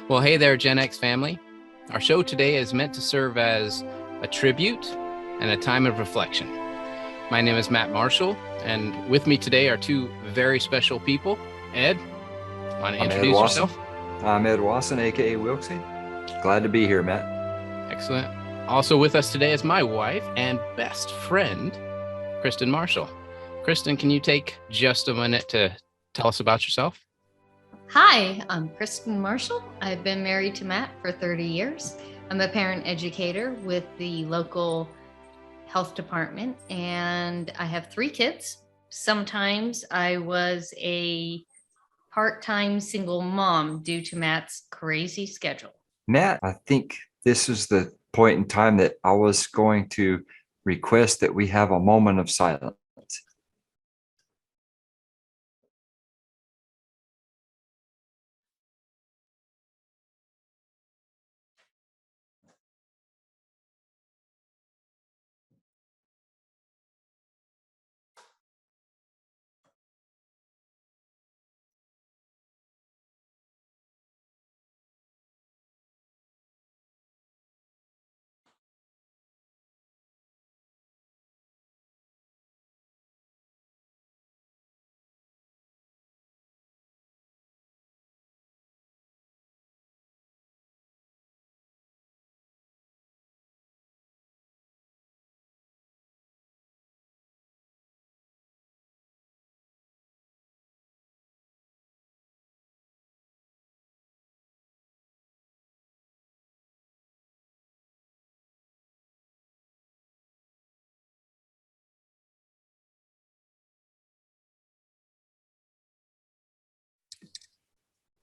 Well, hey there, Gen X family. Our show today is meant to serve as a tribute and a time of reflection. My name is Matt Marshall, and with me today are two very special people. Ed, want to introduce yourself? I'm Ed Wasson, aka Wilksy. Glad to be here, Matt. Excellent. Also with us today is my wife and best friend, Kristin Marshall. Kristin, can you take just a minute to tell us about yourself? Hi, I'm Kristin Marshall. I've been married to Matt for 30 years. I'm a parent educator with the local health department, and I have 3 kids. Sometimes I was a part-time single mom due to Matt's crazy schedule. Matt, I think this is the point in time that I was going to request that we have a moment of silence.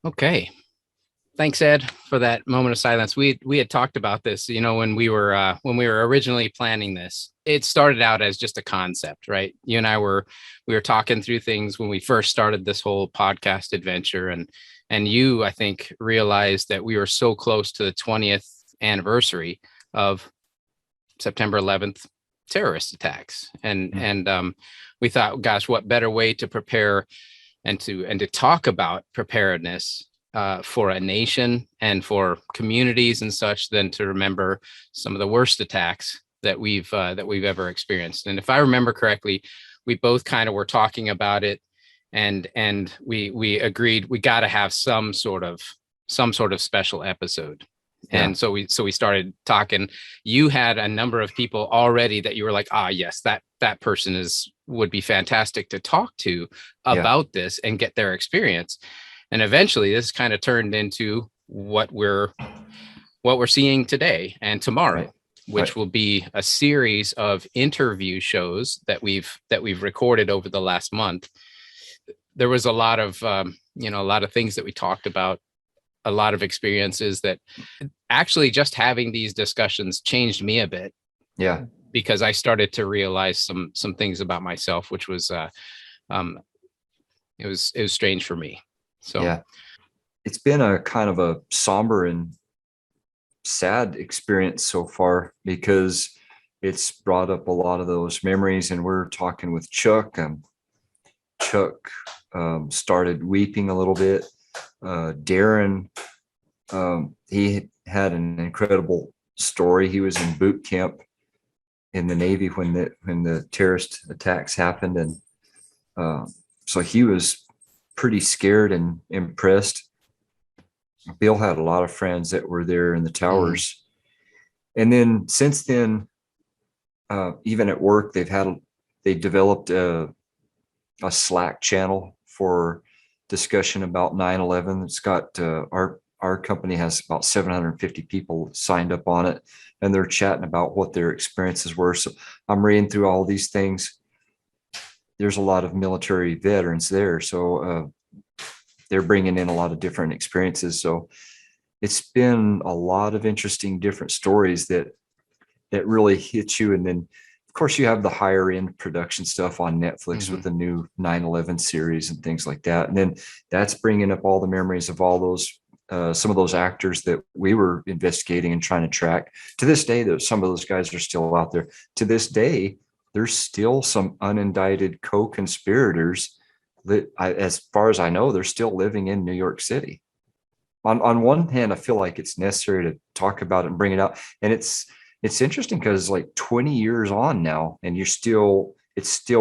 Okay. Thanks, Ed, for that moment of silence. We had talked about this, when we were originally planning this. It started out as just a concept, right? You and I we were talking through things when we first started this whole podcast adventure, and you, I think, realized that we were so close to the 20th anniversary of September 11th terrorist attacks, and we thought, gosh, what better way to prepare and to talk about preparedness for a nation and for communities and such than to remember some of the worst attacks that we've ever experienced. And if I remember correctly, we both kind of were talking about it, and we agreed we got to have some sort of special episode. Yeah. And so we started talking. You had a number of people already that you were like, yes, that person would be fantastic to talk to about this and get their experience. And eventually this kind of turned into what we're seeing today and tomorrow, which will be a series of interview shows that we've recorded over the last month. There was a lot of things that we talked about, a lot of experiences that actually just having these discussions changed me a bit. Yeah. Because I started to realize some things about myself, which was it was strange for me. So yeah, it's been a kind of a somber and sad experience so far because it's brought up a lot of those memories. And we're talking with Chuck, and Chuck started weeping a little bit. Darren, he had an incredible story. He was in boot camp in the Navy when the terrorist attacks happened, and so he was pretty scared and impressed. Bill had a lot of friends that were there in the towers, and then since then, even at work, they developed a Slack channel for discussion about 9/11. It's got our company has about 750 people signed up on it, and they're chatting about what their experiences were. So I'm reading through all these things. There's a lot of military veterans there, so they're bringing in a lot of different experiences. So it's been a lot of interesting different stories that really hit you. And then of course you have the higher end production stuff on Netflix with the new 9/11 series and things like that. And then that's bringing up all the memories of all those some of those actors that we were investigating and trying to track. To this day, some of those guys are still out there. To this day, there's still some unindicted co-conspirators that, as far as I know, they're still living in New York City. on one hand, I feel like it's necessary to talk about it and bring it up. And it's interesting because like 20 years on now, and it's still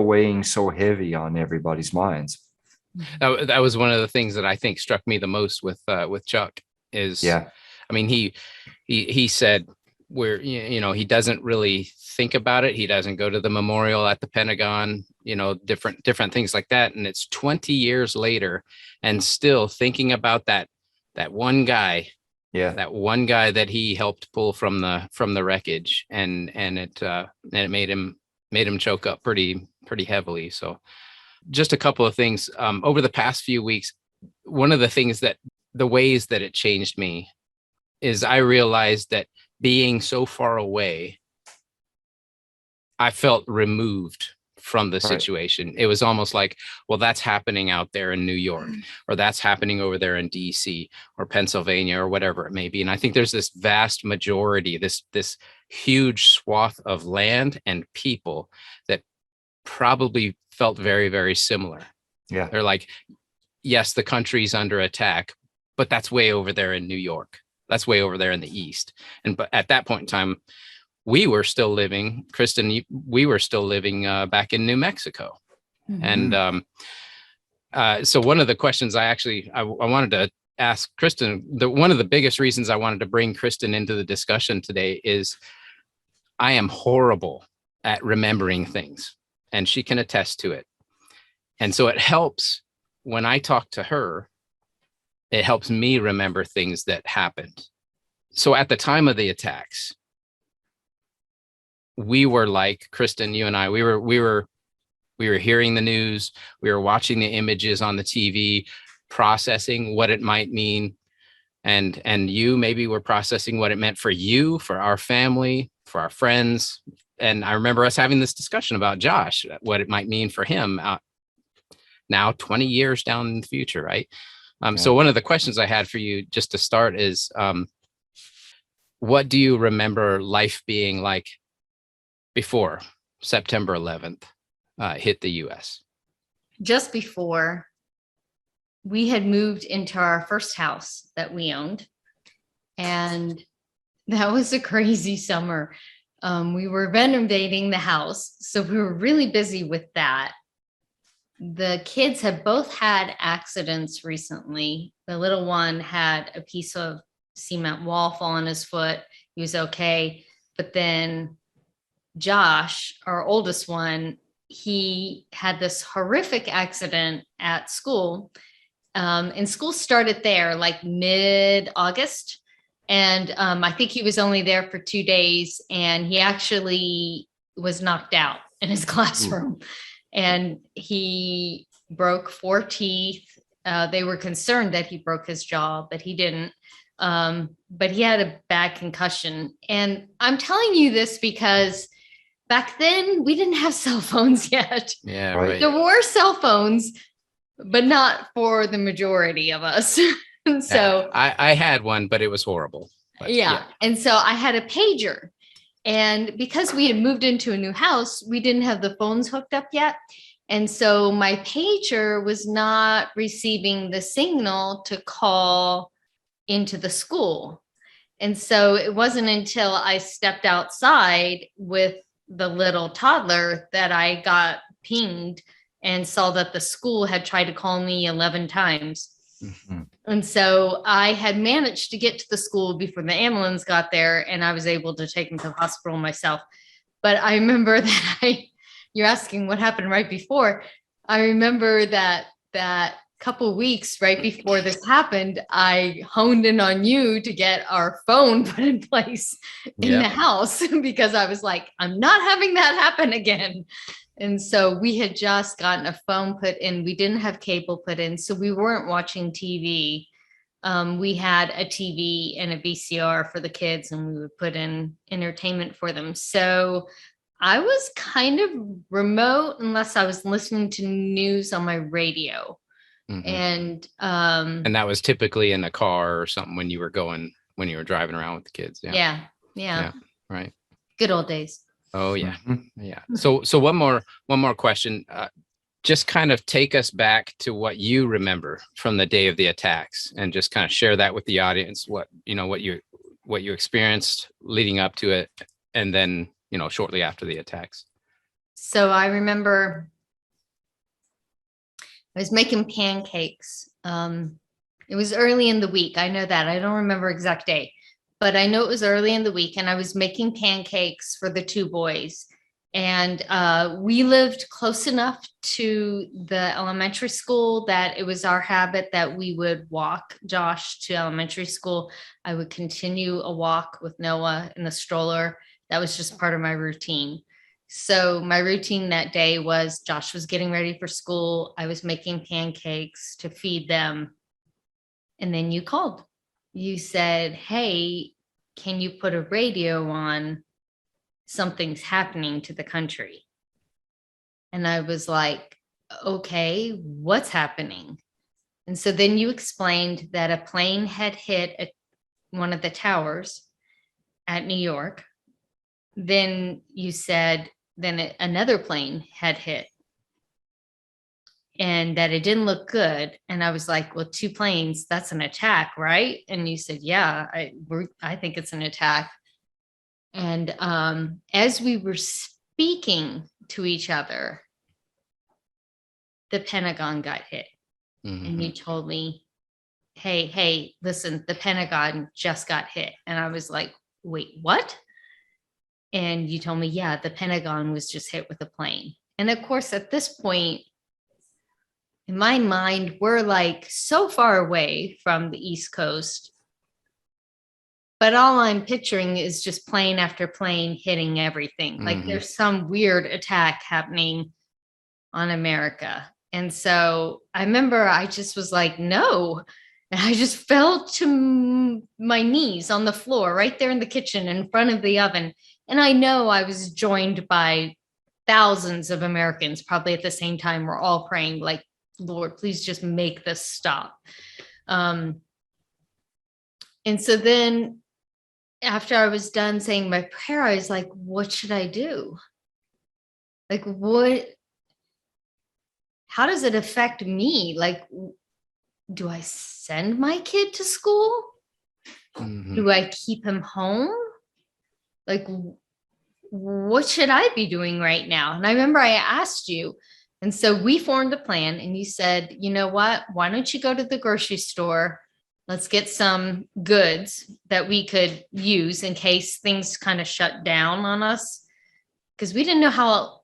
weighing so heavy on everybody's minds. That was one of the things that I think struck me the most with Chuck is, Yeah. I mean, he said where, you know, he doesn't really think about it. He doesn't go to the memorial at the Pentagon, you know, different things like that. And it's 20 years later and still thinking about that one guy, that one guy that he helped pull from the wreckage, and it made him choke up pretty heavily. So just a couple of things over the past few weeks. One of the ways that it changed me is I realized that being so far away, I felt removed from the situation. Right. It was almost like, well, that's happening out there in New York, or that's happening over there in DC or Pennsylvania or whatever it may be. And I think there's this vast majority, this huge swath of land and people that probably felt very, very similar. Yeah. They're like, yes, the country's under attack, but that's way over there in New York. That's way over there in the East. But at that point in time, we were still living, Kristin, we were still living back in New Mexico. Mm-hmm. And so one of the questions I wanted to ask Kristin, one of the biggest reasons I wanted to bring Kristin into the discussion today is I am horrible at remembering things, and she can attest to it. And so it helps when I talk to her, it helps me remember things that happened. So at the time of the attacks, we were like, Kristin, you and I, we were hearing the news, we were watching the images on the TV, processing what it might mean. And you maybe were processing what it meant for you, for our family, for our friends. And I remember us having this discussion about Josh, what it might mean for him now 20 years down in the future, right? So one of the questions I had for you just to start is, what do you remember life being like before September 11th hit the US? Just before, we had moved into our first house that we owned. And that was a crazy summer. We were renovating the house, so we were really busy with that. The kids have both had accidents recently. The little one had a piece of cement wall fall on his foot. He was okay. But then Josh, our oldest one, he had this horrific accident at school. And school started there like mid-August. And I think he was only there for 2 days, and he actually was knocked out in his classroom. And he broke 4 teeth. They were concerned that he broke his jaw, but he didn't. But he had a bad concussion. And I'm telling you this because back then we didn't have cell phones yet. Yeah, right. There were cell phones, but not for the majority of us. So I had one, but it was horrible. But, yeah. And so I had a pager. And because we had moved into a new house, we didn't have the phones hooked up yet. And so my pager was not receiving the signal to call into the school. And so it wasn't until I stepped outside with the little toddler that I got pinged and saw that the school had tried to call me 11 times. Mm-hmm. And so I had managed to get to the school before the ambulance got there, and I was able to take him to the hospital myself. But I remember that you're asking what happened right before. I remember that couple weeks right before this happened, I honed in on you to get our phone put in place in the house, because I was like, I'm not having that happen again. And so we had just gotten a phone put in. We didn't have cable put in, so we weren't watching TV. We had a TV and a VCR for the kids, and we would put in entertainment for them. So I was kind of remote unless I was listening to news on my radio. Mm-hmm. And that was typically in a car or something when you were driving around with the kids. Yeah. Right. Good old days. Oh yeah. Mm-hmm. Yeah. So one more question. just kind of take us back to what you remember from the day of the attacks, and just kind of share that with the audience, what you experienced leading up to it, and then, shortly after the attacks. So I remember I was making pancakes. It was early in the week. I know that. I don't remember exact day, but I know it was early in the week, and I was making pancakes for the two boys. And we lived close enough to the elementary school that it was our habit that we would walk Josh to elementary school. I would continue a walk with Noah in the stroller. That was just part of my routine. So my routine that day was Josh was getting ready for school. I was making pancakes to feed them. And then you called. You said, hey, can you put a radio on? Something's happening to the country. And I was like, okay, what's happening? And so then you explained that a plane had hit one of the towers at New York. Then you said, another plane had hit and that it didn't look good. And I was like, well, two planes, that's an attack, right? And you said, yeah, I think it's an attack. And as we were speaking to each other, the Pentagon got hit. Mm-hmm. And you told me, hey, listen, the Pentagon just got hit. And I was like, wait, what? And you told me, yeah, the Pentagon was just hit with a plane. And of course, at this point, in my mind, we're like so far away from the East Coast. But all I'm picturing is just plane after plane hitting everything. Mm-hmm. Like there's some weird attack happening on America. And so I remember I just was like, no. And I just fell to my knees on the floor right there in the kitchen in front of the oven. And I know I was joined by thousands of Americans probably at the same time. We're all praying like, Lord, please just make this stop. And so then after I was done saying my prayer, I was like, what should I do? Like, how does it affect me? Like, do I send my kid to school? Mm-hmm. Do I keep him home? Like, what should I be doing right now? And I remember I asked you, and so we formed a plan, and you said, you know what? Why don't you go to the grocery store? Let's get some goods that we could use in case things kind of shut down on us, because we didn't know how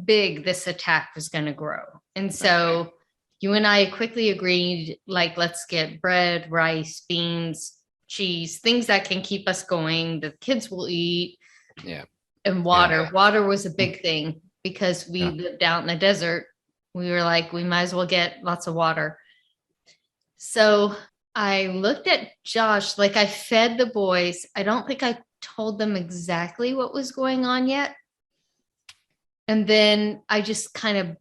big this attack was going to grow. And so you and I quickly agreed, like, let's get bread, rice, beans, cheese, things that can keep us going. The kids will eat. Yeah. And water. Yeah. Water was a big thing because we lived out in the desert. We were like, we might as well get lots of water. So I looked at Josh, like I fed the boys. I don't think I told them exactly what was going on yet. And then I just kind of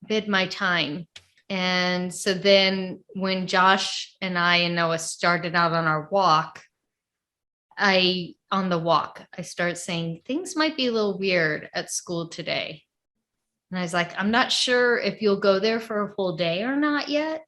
bid my time. And so then when Josh and I and Noah started out on our walk, I started saying things might be a little weird at school today. And I was like, I'm not sure if you'll go there for a full day or not yet.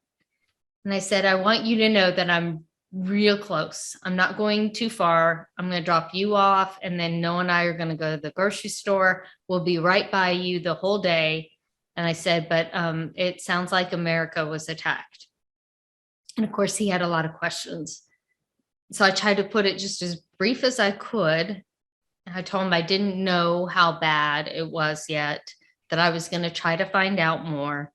And I said, I want you to know that I'm real close. I'm not going too far. I'm going to drop you off. And then Noah and I are going to go to the grocery store. We'll be right by you the whole day. And I said, but it sounds like America was attacked. And of course, he had a lot of questions. So I tried to put it just as brief as I could. I told him I didn't know how bad it was yet, that I was going to try to find out more,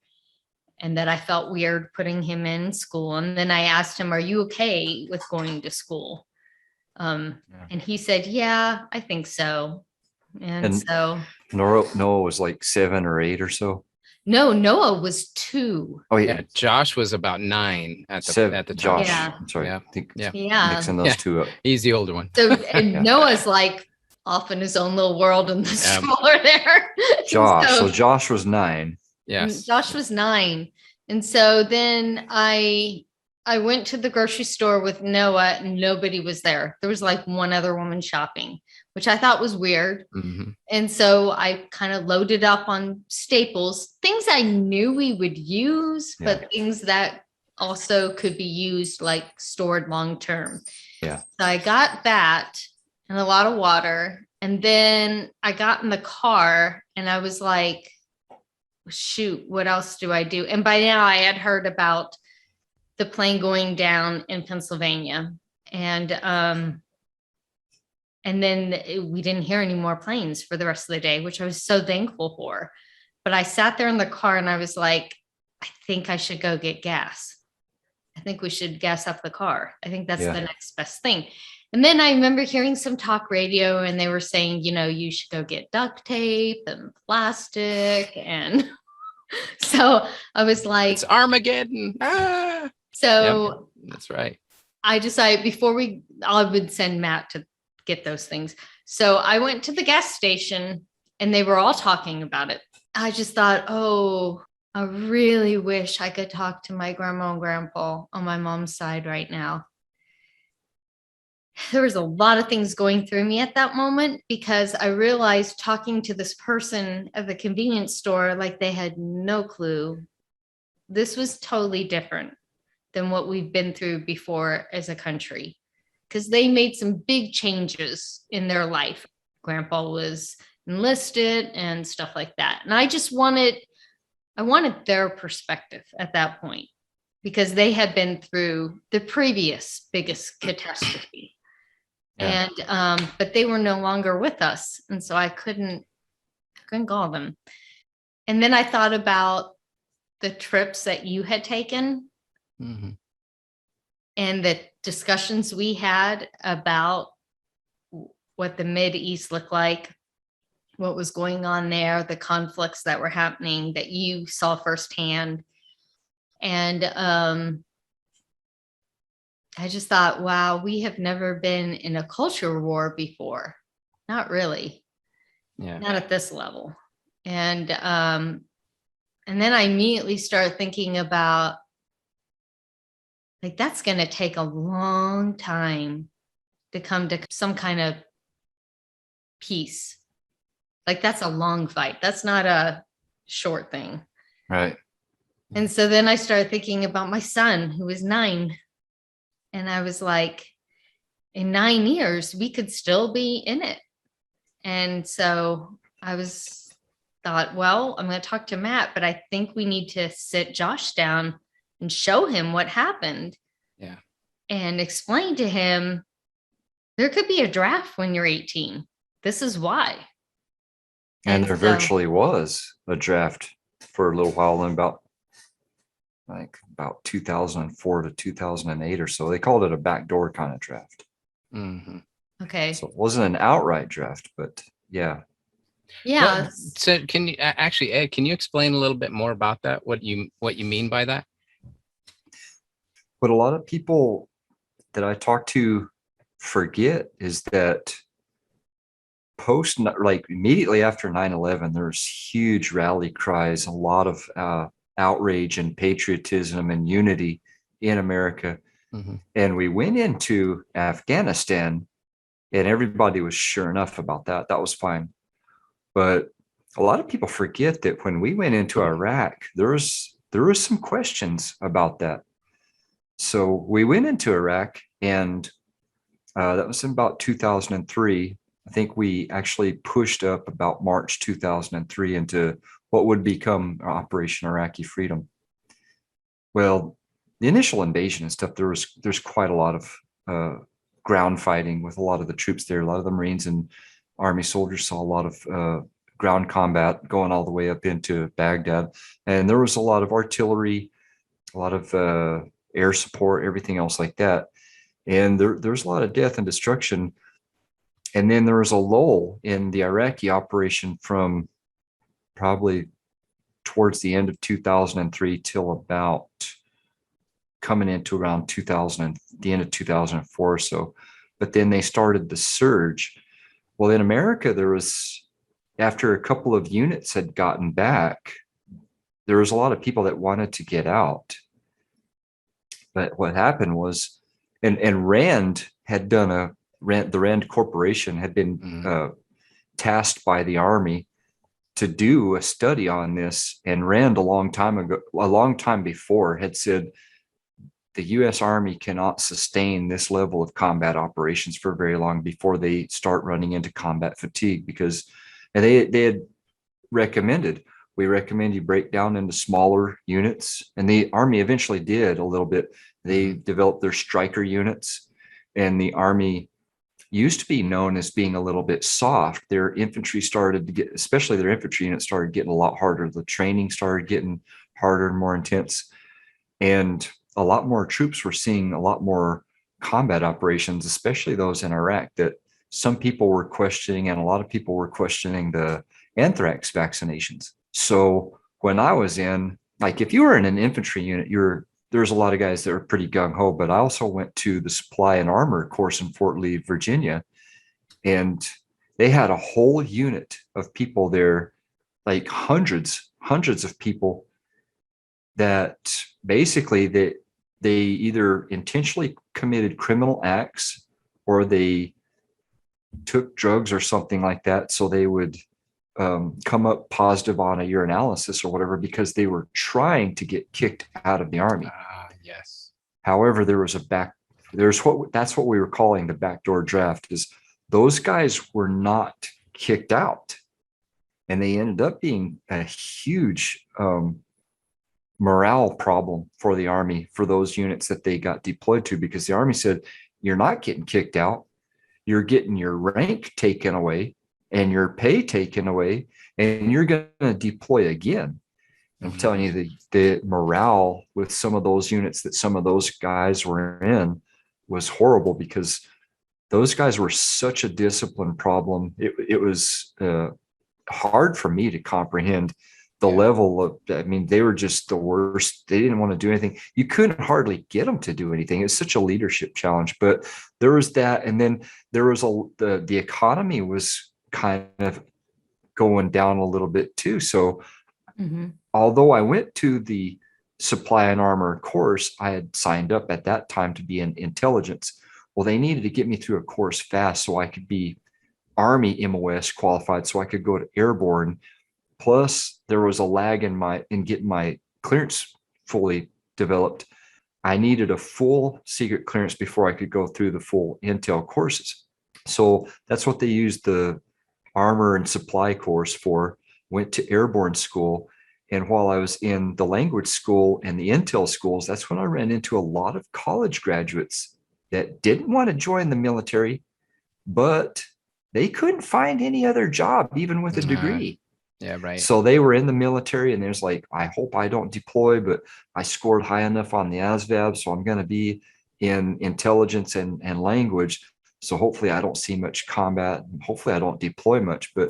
and that I felt weird putting him in school. And then I asked him, are you okay with going to school? And he said, yeah, I think so. And so Noah was like 7 or 8 or so. No, Noah was 2. Oh yeah, Josh was about 9 at the time. Josh, yeah. I'm sorry, yeah. I think yeah, mixing those two up. He's the older one. So and Noah's like off in his own little world in the stroller there. So Josh was 9. Yes, Josh was 9, and so then I I went to the grocery store with Noah and nobody was there. There was like one other woman shopping, which I thought was weird. Mhm. And so I kind of loaded up on staples, things I knew we would use, but things that also could be used like stored long term. Yeah. So I got that and a lot of water. And then I got in the car and I was like, shoot, what else do I do? And by now I had heard about the plane going down in Pennsylvania. And then we didn't hear any more planes for the rest of the day, which I was so thankful for. But I sat there in the car and I was like, I think I should go get gas. I think we should gas up the car. I think that's the next best thing. And then I remember hearing some talk radio and they were saying, you know, you should go get duct tape and plastic. And so I was like, It's Armageddon. Ah! So that's right. I decided I would send Matt to get those things. So I went to the gas station and they were all talking about it. I just thought, oh, I really wish I could talk to my grandma and grandpa on my mom's side right now. There was a lot of things going through me at that moment because I realized talking to this person at the convenience store, like they had no clue. This was totally different than what we've been through before as a country, because they made some big changes in their life. Grandpa was enlisted and stuff like that. And I wanted their perspective at that point because they had been through the previous biggest catastrophe. And but they were no longer with us. And so I couldn't call them. And then I thought about the trips that you had taken. Mm-hmm. And the discussions we had about what the Mideast looked like, what was going on there, the conflicts that were happening that you saw firsthand. And I just thought, wow, we have never been in a culture war before. Not really. Yeah. Not at this level. And then I immediately started thinking about, like, that's going to take a long time to come to some kind of peace. Like, that's a long fight. That's not a short thing. Right. And so then I started thinking about my son, who was 9. And I was like, in 9 years, we could still be in it. And so thought, well, I'm going to talk to Matt, but I think we need to sit Josh down and show him what happened. Yeah. And explain to him, there could be a draft when you're 18. This is why. And there virtually was a draft for a little while in about 2004 to 2008 or so. They called it a backdoor kind of draft. Mm-hmm. Okay. So it wasn't an outright draft, but yeah. Yeah. So can you actually, Ed, can you explain a little bit more about that? What you mean by that? What a lot of people that I talk to forget is that immediately after 9/11, there's huge rally cries, a lot of outrage and patriotism and unity in America. Mm-hmm. And we went into Afghanistan and everybody was sure enough about that. That was fine. But a lot of people forget that when we went into Iraq, there was some questions about that. So we went into Iraq and that was in about 2003. I think we actually pushed up about March 2003 into what would become Operation Iraqi Freedom. Well, the initial invasion and stuff, there's quite a lot of ground fighting with a lot of the troops there. A lot of the Marines and Army soldiers saw a lot of ground combat going all the way up into Baghdad. And there was a lot of artillery, a lot of air support, everything else like that. And there's a lot of death and destruction. And then there was a lull in the Iraqi operation from probably towards the end of 2003 till about coming into around the end of 2004 or so. But then they started the surge. Well, in America, after a couple of units had gotten back, there was a lot of people that wanted to get out. But what happened was, and Rand had done the Rand Corporation had been tasked by the Army to do a study on this. And Rand a long time before had said, the U.S. Army cannot sustain this level of combat operations for very long before they start running into combat fatigue, because and they had recommended, we recommend you break down into smaller units. And the Army eventually did a little bit. They developed their striker units, and the Army used to be known as being a little bit soft. Their infantry started to get, especially their infantry units, started getting a lot harder. The training started getting harder and more intense. And a lot more troops were seeing a lot more combat operations, especially those in Iraq, that some people were questioning, and a lot of people were questioning the anthrax vaccinations. So when I was in, like, if you were in an infantry unit, there's a lot of guys that are pretty gung-ho, but I also went to the supply and armor course in Fort Lee, Virginia, and they had a whole unit of people there, like hundreds of people, that basically they either intentionally committed criminal acts or they took drugs or something like that. So they would come up positive on a urinalysis or whatever, because they were trying to get kicked out of the Army. Yes. However, that's what we were calling the backdoor draft, is those guys were not kicked out. And they ended up being a huge morale problem for the Army, for those units that they got deployed to, because the Army said, you're not getting kicked out. You're getting your rank taken away and your pay taken away, and you're going to deploy again. I'm telling you, the morale with some of those units that some of those guys were in was horrible, because those guys were such a discipline problem. It was hard for me to comprehend the level of, I mean, they were just the worst. They didn't want to do anything. You couldn't hardly get them to do anything. It's such a leadership challenge. But there was that. And then there was the economy was kind of going down a little bit too. So although I went to the supply and armor course, I had signed up at that time to be in intelligence. Well, they needed to get me through a course fast so I could be Army MOS qualified, so I could go to airborne. Plus, there was a lag in getting my clearance fully developed. I needed a full secret clearance before I could go through the full intel courses. So that's what they used the armor and supply course for. Went to airborne school. And while I was in the language school and the intel schools, that's when I ran into a lot of college graduates that didn't want to join the military, but they couldn't find any other job, even with a degree. Yeah, right. So they were in the military, and there's like, I hope I don't deploy, but I scored high enough on the ASVAB, so I'm going to be in intelligence and language. So hopefully I don't see much combat, and hopefully I don't deploy much. But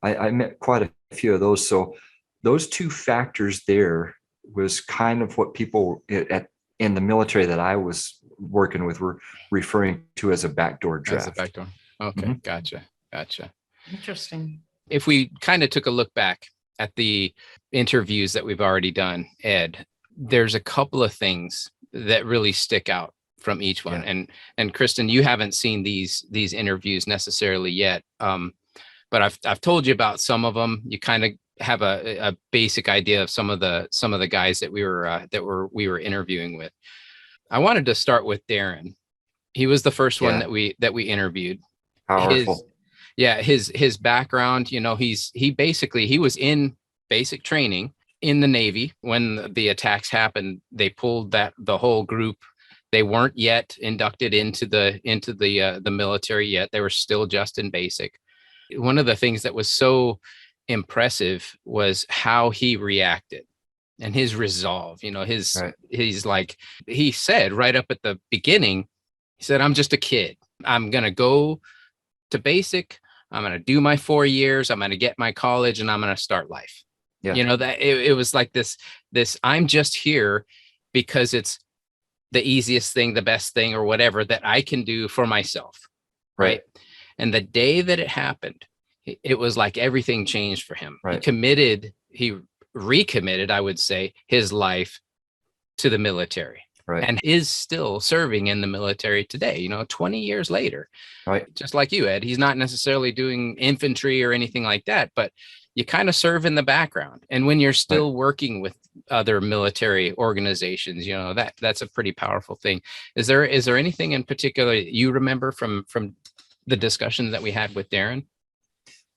I met quite a few of those. So those two factors there was kind of what people in the military that I was working with were referring to as a backdoor draft. As a backdoor. Okay, gotcha. Interesting. If we kind of took a look back at the interviews that we've already done, Ed, there's a couple of things that really stick out from each one. Yeah. And Kristin, you haven't seen these interviews necessarily yet, but I've told you about some of them. You kind of have a basic idea of some of the guys that we were interviewing with. I wanted to start with Darren. He was the first one that we interviewed. Powerful. His background, he was in basic training in the Navy when the attacks happened. They pulled the whole group. They weren't yet inducted into the military yet. They were still just in basic. One of the things that was so impressive was how he reacted and his resolve. He's like, he said right up at the beginning, he said, I'm just a kid. I'm going to go to basic. I'm going to do my 4 years. I'm going to get my college and I'm going to start life. Yeah. That it was like this, I'm just here because it's the easiest thing, the best thing, or whatever that I can do for myself. Right. And the day that it happened, it was like everything changed for him. Right. He recommitted, I would say, his life to the military. Right. and is still serving in the military today, 20 years later. Right. Just like you, Ed. He's not necessarily doing infantry or anything like that, but you kind of serve in the background. And when you're still working with other military organizations, that's a pretty powerful thing. Is there anything in particular you remember from the discussion that we had with Darren?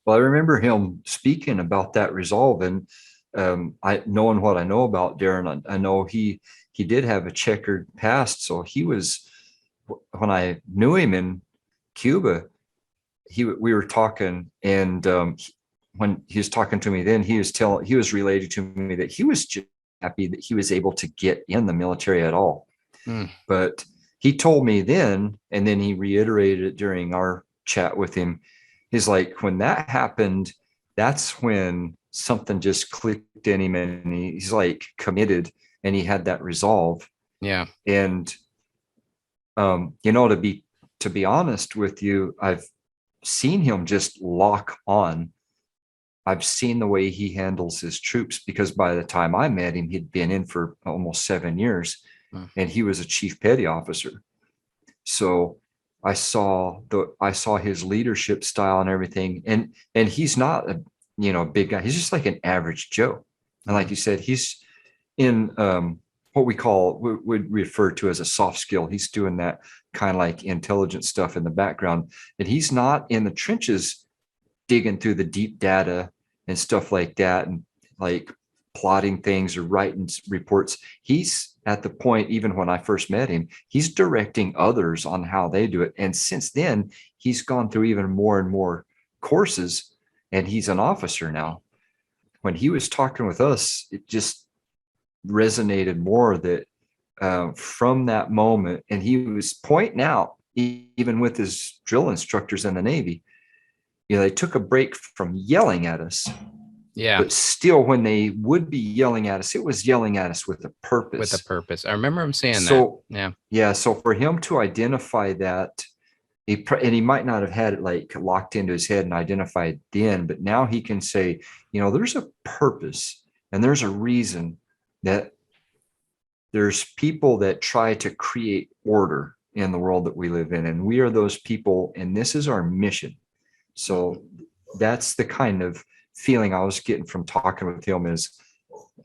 Well, I remember him speaking about that resolve, and knowing what I know about Darren, I know he did have a checkered past. So he was, when I knew him in Cuba, we were talking, and when he was talking to me then, he was related to me that he was just happy that he was able to get in the military at all. But he told me then, and then he reiterated it during our chat with him. He's like, when that happened, that's when something just clicked in him, and he's like committed, and he had that resolve. Yeah. And to be honest with you, I've seen him just lock on. I've seen the way he handles his troops, because by the time I met him, he'd been in for almost 7 years, and he was a chief petty officer. So I saw his leadership style and everything. And he's not a big guy. He's just like an average Joe. And like you said, he's in what would refer to as a soft skill. He's doing that kind of like intelligent stuff in the background. And he's not in the trenches digging through the deep data and stuff like that, and like plotting things or writing reports. He's at the point, even when I first met him, he's directing others on how they do it. And since then, he's gone through even more and more courses, and he's an officer now. When he was talking with us, it just resonated more that from that moment, and he was pointing out, even with his drill instructors in the Navy, they took a break from yelling at us. Yeah. But still, when they would be yelling at us, it was yelling at us with a purpose. With a purpose. I remember him saying that. Yeah. Yeah. So for him to identify that, he might not have had it like locked into his head and identified then, but now he can say, there's a purpose, and there's a reason that there's people that try to create order in the world that we live in. And we are those people, and this is our mission. So that's the kind of feeling I was getting from talking with him, is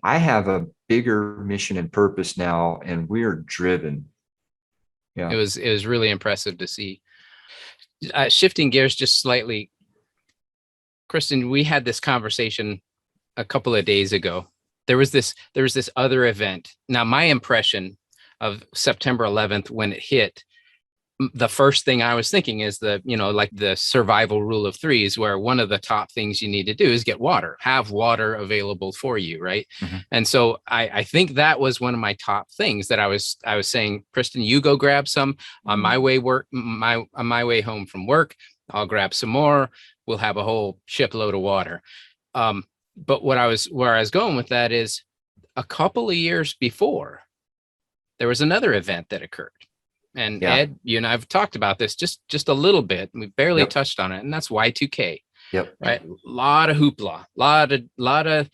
I have a bigger mission and purpose now, and we're driven. Yeah. It was really impressive to see. Shifting gears just slightly, Kristin, we had this conversation a couple of days ago. There was this other event. Now, my impression of September 11th, when it hit, the first thing I was thinking is like the survival rule of threes, where one of the top things you need to do is get water, have water available for you. Right. Mm-hmm. And so I think that was one of my top things that I was saying, Kristin, you go grab some on my way on my way home from work. I'll grab some more. We'll have a whole shipload of water. But where I was going with that is, a couple of years before, there was another event that occurred. And yeah. Ed, you and I've talked about this just a little bit. We barely touched on it, and that's Y2K. Yep. Right. A lot of hoopla, lot of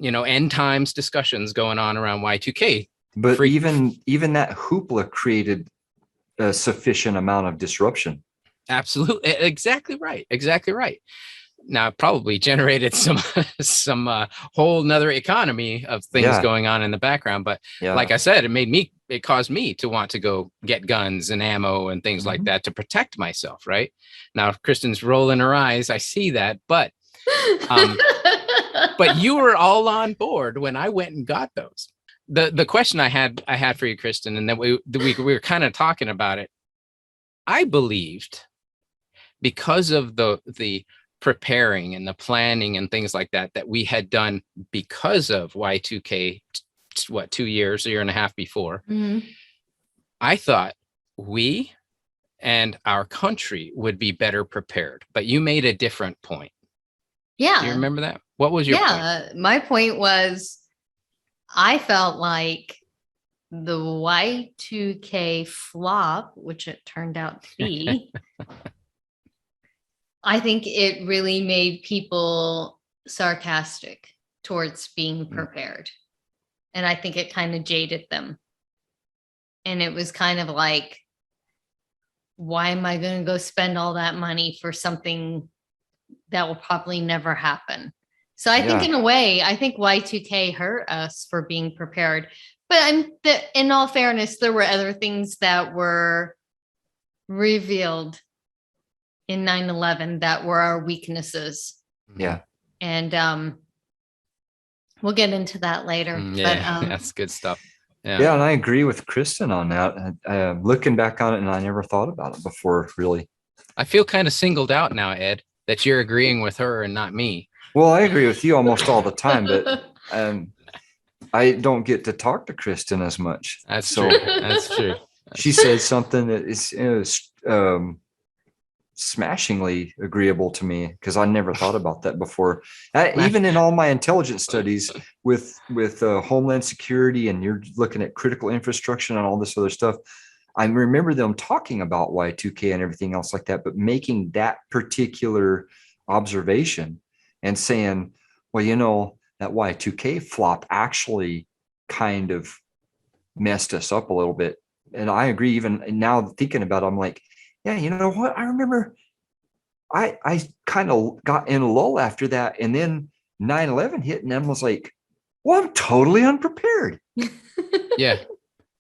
end times discussions going on around Y2K. But even that hoopla created a sufficient amount of disruption. Absolutely, exactly right. Now, it probably generated some whole nother economy of things going on in the background. But like I said, it caused me to want to go get guns and ammo and things like that to protect myself. Right now, Kristin's rolling her eyes. I see that, but you were all on board when I went and got those. The question I had for you, Kristin, and then we were kind of talking about it. I believed, because of the preparing and the planning and things like that we had done because of Y2K, what, 2 years, a year and a half before, I thought we and our country would be better prepared. But you made a different point. Yeah. Do you remember that? What was your point? My point was, I felt like the Y2K flop, which it turned out to be, I think it really made people sarcastic towards being prepared. And I think it kind of jaded them. And it was kind of like, why am I going to go spend all that money for something that will probably never happen? So I think in a way, I think Y2K hurt us for being prepared. But in all fairness, there were other things that were revealed in 9/11 that were our weaknesses. Yeah. And we'll get into that later. Yeah, that's good stuff. Yeah, and I agree with Kristin on that. Looking back on it, and I never thought about it before, really. I feel kind of singled out now, Ed, that you're agreeing with her and not me. Well, I agree with you almost all the time, but I don't get to talk to Kristin as much. That's true. That's true. She said something that is smashingly agreeable to me, because I never thought about that before. Even in all my intelligence studies with Homeland Security, and you're looking at critical infrastructure and all this other stuff, I remember them talking about Y2K and everything else like that, but making that particular observation and saying, well, you know, that Y2K flop actually kind of messed us up a little bit. And I agree. Even now thinking about it, I'm like, yeah, you know what? I remember I kind of got in a lull after that. And then 9/11 hit, and I was like, well, I'm totally unprepared. Yeah.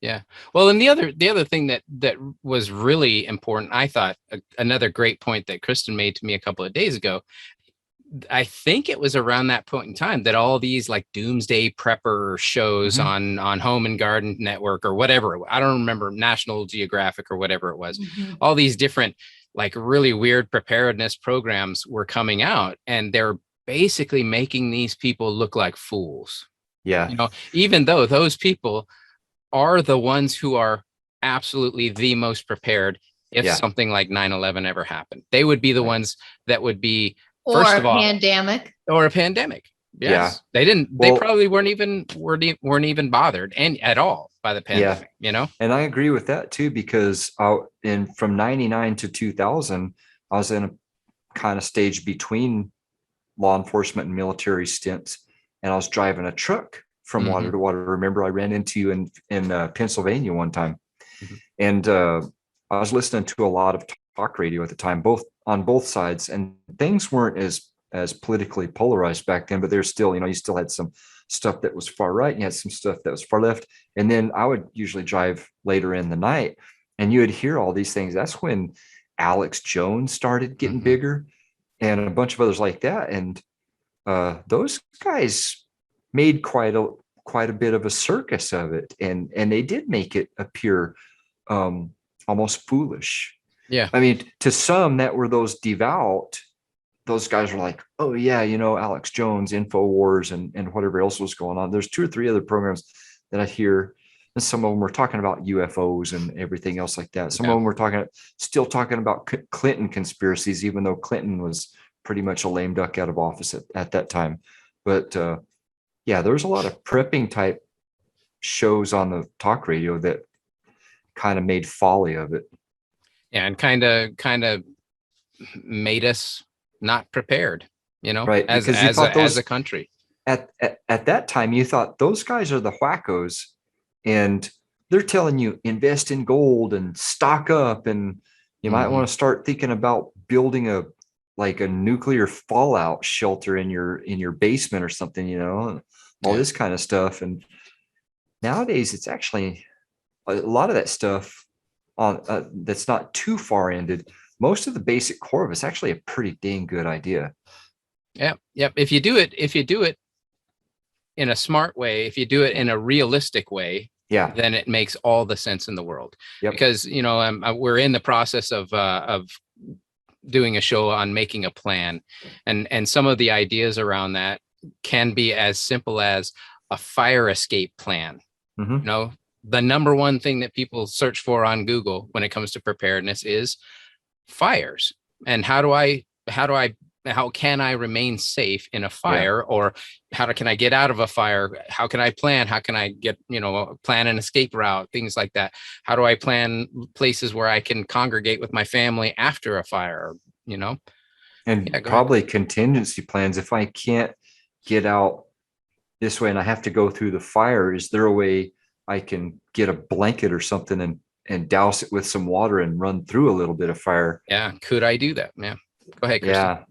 Yeah. Well, and the other thing that was really important, I thought, another great point that Kristin made to me a couple of days ago, I think it was around that point in time that all these like doomsday prepper shows on Home and Garden Network or whatever, I don't remember, National Geographic or whatever it was, all these different like really weird preparedness programs were coming out, and they're basically making these people look like fools. Yeah. You know, even though those people are the ones who are absolutely the most prepared if something like 9/11 ever happened. They would be the ones that would be, first of all, pandemic. Or a pandemic. Yes. They didn't, they probably weren't even bothered at all by the pandemic, you know? And I agree with that too, because from 99 to 2000, I was in a kind of stage between law enforcement and military stints, and I was driving a truck from water to water. Remember, I ran into you in Pennsylvania one time, and I was listening to a lot of talk radio at the time, on both sides, and things weren't as politically polarized back then, but there's still, you know, you still had some stuff that was far right, and you had some stuff that was far left. And then I would usually drive later in the night, and you would hear all these things. That's when Alex Jones started getting bigger, and a bunch of others like that. And those guys made quite a bit of a circus of it, and they did make it appear almost foolish. Yeah. I mean, to some that were those devout, those guys were like, oh yeah, you know, Alex Jones, InfoWars, and whatever else was going on. There's 2 or 3 other programs that I hear, and some of them were talking about UFOs and everything else like that. Some of them were still talking about Clinton conspiracies, even though Clinton was pretty much a lame duck out of office at that time. But yeah, there's a lot of prepping type shows on the talk radio that kind of made folly of it. Yeah, and kind of made us not prepared, you know, right? As a country. At that time, you thought those guys are the wackos, and they're telling you invest in gold and stock up, and you might want to start thinking about building a nuclear fallout shelter in your basement or something, you know, all this kind of stuff. And nowadays, it's actually a lot of that stuff on that's not too far ended. Most of the basic core of it's actually a pretty dang good idea. Yeah. Yep. If you do it in a smart way, if you do it in a realistic way, then it makes all the sense in the world. Because, you know, we're in the process of doing a show on making a plan, and some of the ideas around that can be as simple as a fire escape plan. You know, the number one thing that people search for on Google when it comes to preparedness is fires, and how can I remain safe in a fire, or how can I get out of a fire? How can I plan? How can I get, you know, plan an escape route, things like that? How do I plan places where I can congregate with my family after a fire, you know? And probably contingency plans. If I can't get out this way and I have to go through the fire, is there a way I can get a blanket or something and douse it with some water and run through a little bit of fire. Yeah. Could I do that? Yeah. Go ahead, Kristin. Yeah.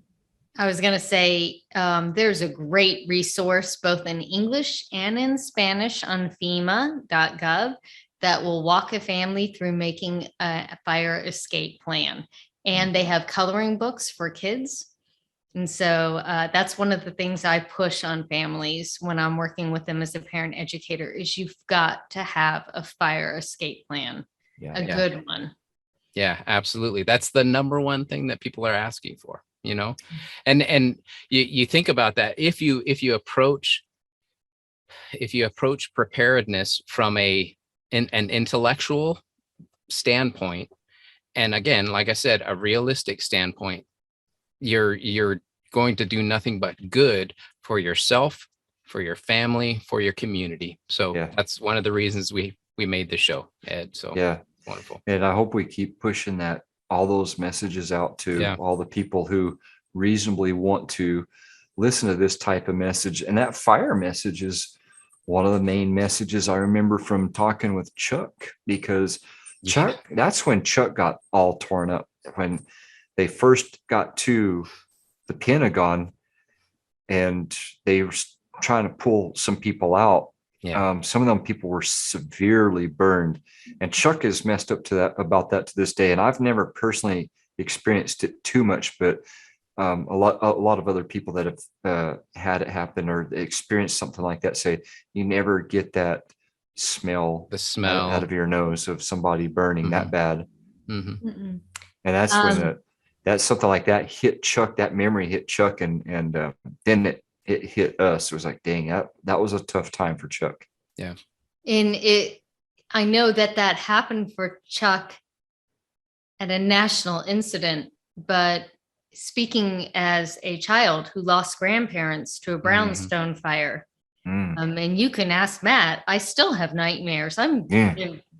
I was going to say there's a great resource both in English and in Spanish on FEMA.gov that will walk a family through making a fire escape plan. And they have coloring books for kids. And so that's one of the things I push on families when I'm working with them as a parent educator is you've got to have a fire escape plan, a good one. Yeah, absolutely. That's the number one thing that people are asking for, you know, and you think about that. If you approach preparedness from an intellectual standpoint, and again, like I said, a realistic standpoint, you're going to do nothing but good for yourself, for your family, for your community. So that's one of the reasons we made the show, Ed. So yeah, wonderful. And I hope we keep pushing all those messages out to all the people who reasonably want to listen to this type of message. And that fire message is one of the main messages I remember from talking with Chuck, because Chuck, that's when Chuck got all torn up when they first got to the Pentagon and they were trying to pull some people out. Some of them people were severely burned, and Chuck is messed up about that to this day. And I've never personally experienced it too much, but a lot of other people that have had it happen or experienced something like that say you never get that smell, out of your nose of somebody burning that bad. And that's when that's something like that hit Chuck. That memory hit Chuck, and then it hit us. It was like, dang, that was a tough time for Chuck. Yeah. And I know that happened for Chuck at a national incident, but speaking as a child who lost grandparents to a brownstone fire, and you can ask Matt, I still have nightmares. I'm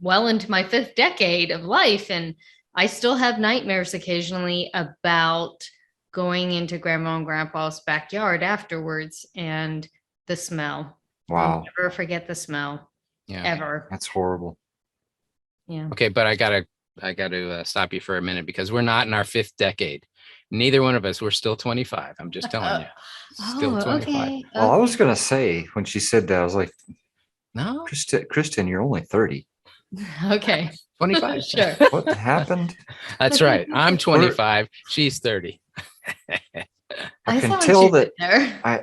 well into my 5th decade of life, and I still have nightmares occasionally about going into grandma and grandpa's backyard afterwards and the smell. Wow. I'll never forget the smell. Ever. That's horrible. Yeah. Okay. But I gotta stop you for a minute, because we're not in our 5th decade. Neither one of us. We're still 25. I'm just telling you. Still 25. Okay. Well, I was going to say, when she said that, I was like, no, Kristin, you're only 30. Okay. 25. Sure. What happened? That's right. I'm 25. She's 30. I can tell that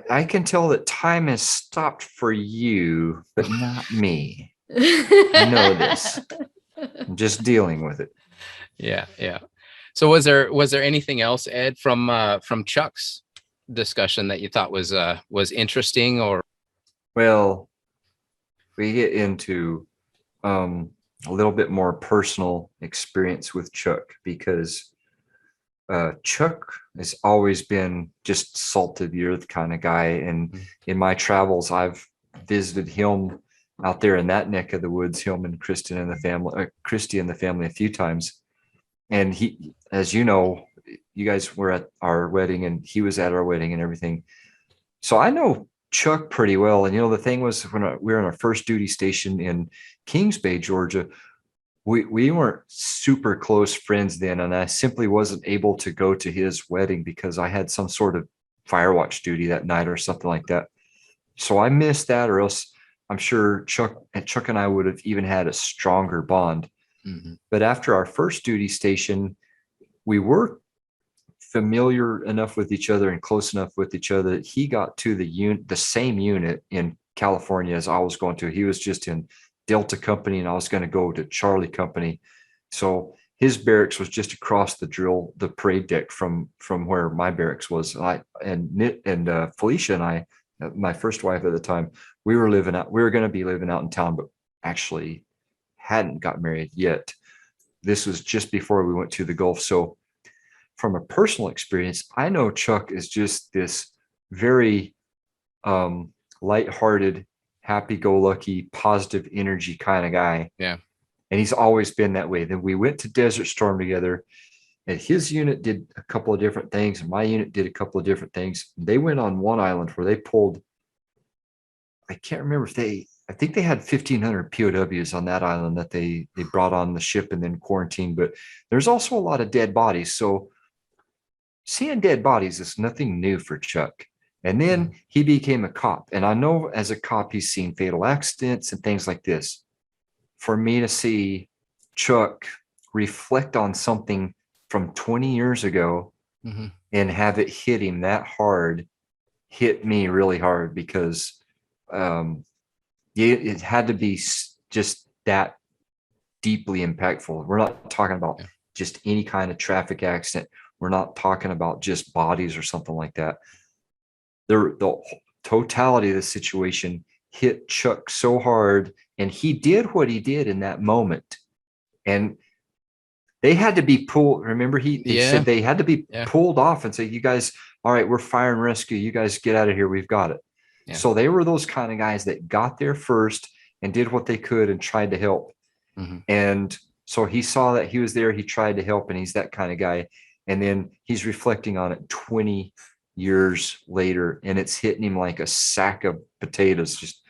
I can tell that time has stopped for you, but not me. I know this. I'm just dealing with it. Yeah. So was there anything else, Ed, from Chuck's discussion that you thought was interesting? Or well, we get into a little bit more personal experience with Chuck, because Chuck has always been just salt of the earth kind of guy. And in my travels, I've visited him out there in that neck of the woods, him and Kristin and the family, Christy and the family a few times. And he, as you know, you guys were at our wedding and he was at our wedding and everything. So I know Chuck pretty well. And, the thing was, when we were on our first duty station in Kings Bay, Georgia, we weren't super close friends then. And I simply wasn't able to go to his wedding because I had some sort of fire watch duty that night or something like that. So I missed that, or else I'm sure Chuck and I would have even had a stronger bond. But after our first duty station, we were familiar enough with each other and close enough with each other that he got to the same unit in California as I was going to. He was just in Delta Company and I was going to go to Charlie Company. So his barracks was just across the parade deck from where my barracks was. And Felicia and I, my first wife at the time, we were going to be living out in town, but actually hadn't got married yet. This was just before we went to the Gulf. So from a personal experience, I know Chuck is just this very lighthearted, happy-go-lucky, positive energy kind of guy. Yeah. And he's always been that way. Then we went to Desert Storm together, and his unit did a couple of different things, and my unit did a couple of different things. They went on one island where they pulled, I can't remember if I think they had 1,500 POWs on that island that they brought on the ship and then quarantined. But there's also a lot of dead bodies. So seeing dead bodies is nothing new for Chuck. And then he became a cop. And I know as a cop, he's seen fatal accidents and things like this. For me to see Chuck reflect on something from 20 years ago and have it hit him that hard, hit me really hard because it had to be just that deeply impactful. We're not talking about just any kind of traffic accident. We're not talking about just bodies or something like that. The totality of the situation hit Chuck so hard, and he did what he did in that moment. And they had to be pulled. Remember, they said they had to be pulled off and say, you guys, all right, we're fire and rescue. You guys get out of here. We've got it. Yeah. So they were those kind of guys that got there first and did what they could and tried to help. And so he saw that he was there. He tried to help, and he's that kind of guy. And then he's reflecting on it 20 years later, and it's hitting him like a sack of potatoes, just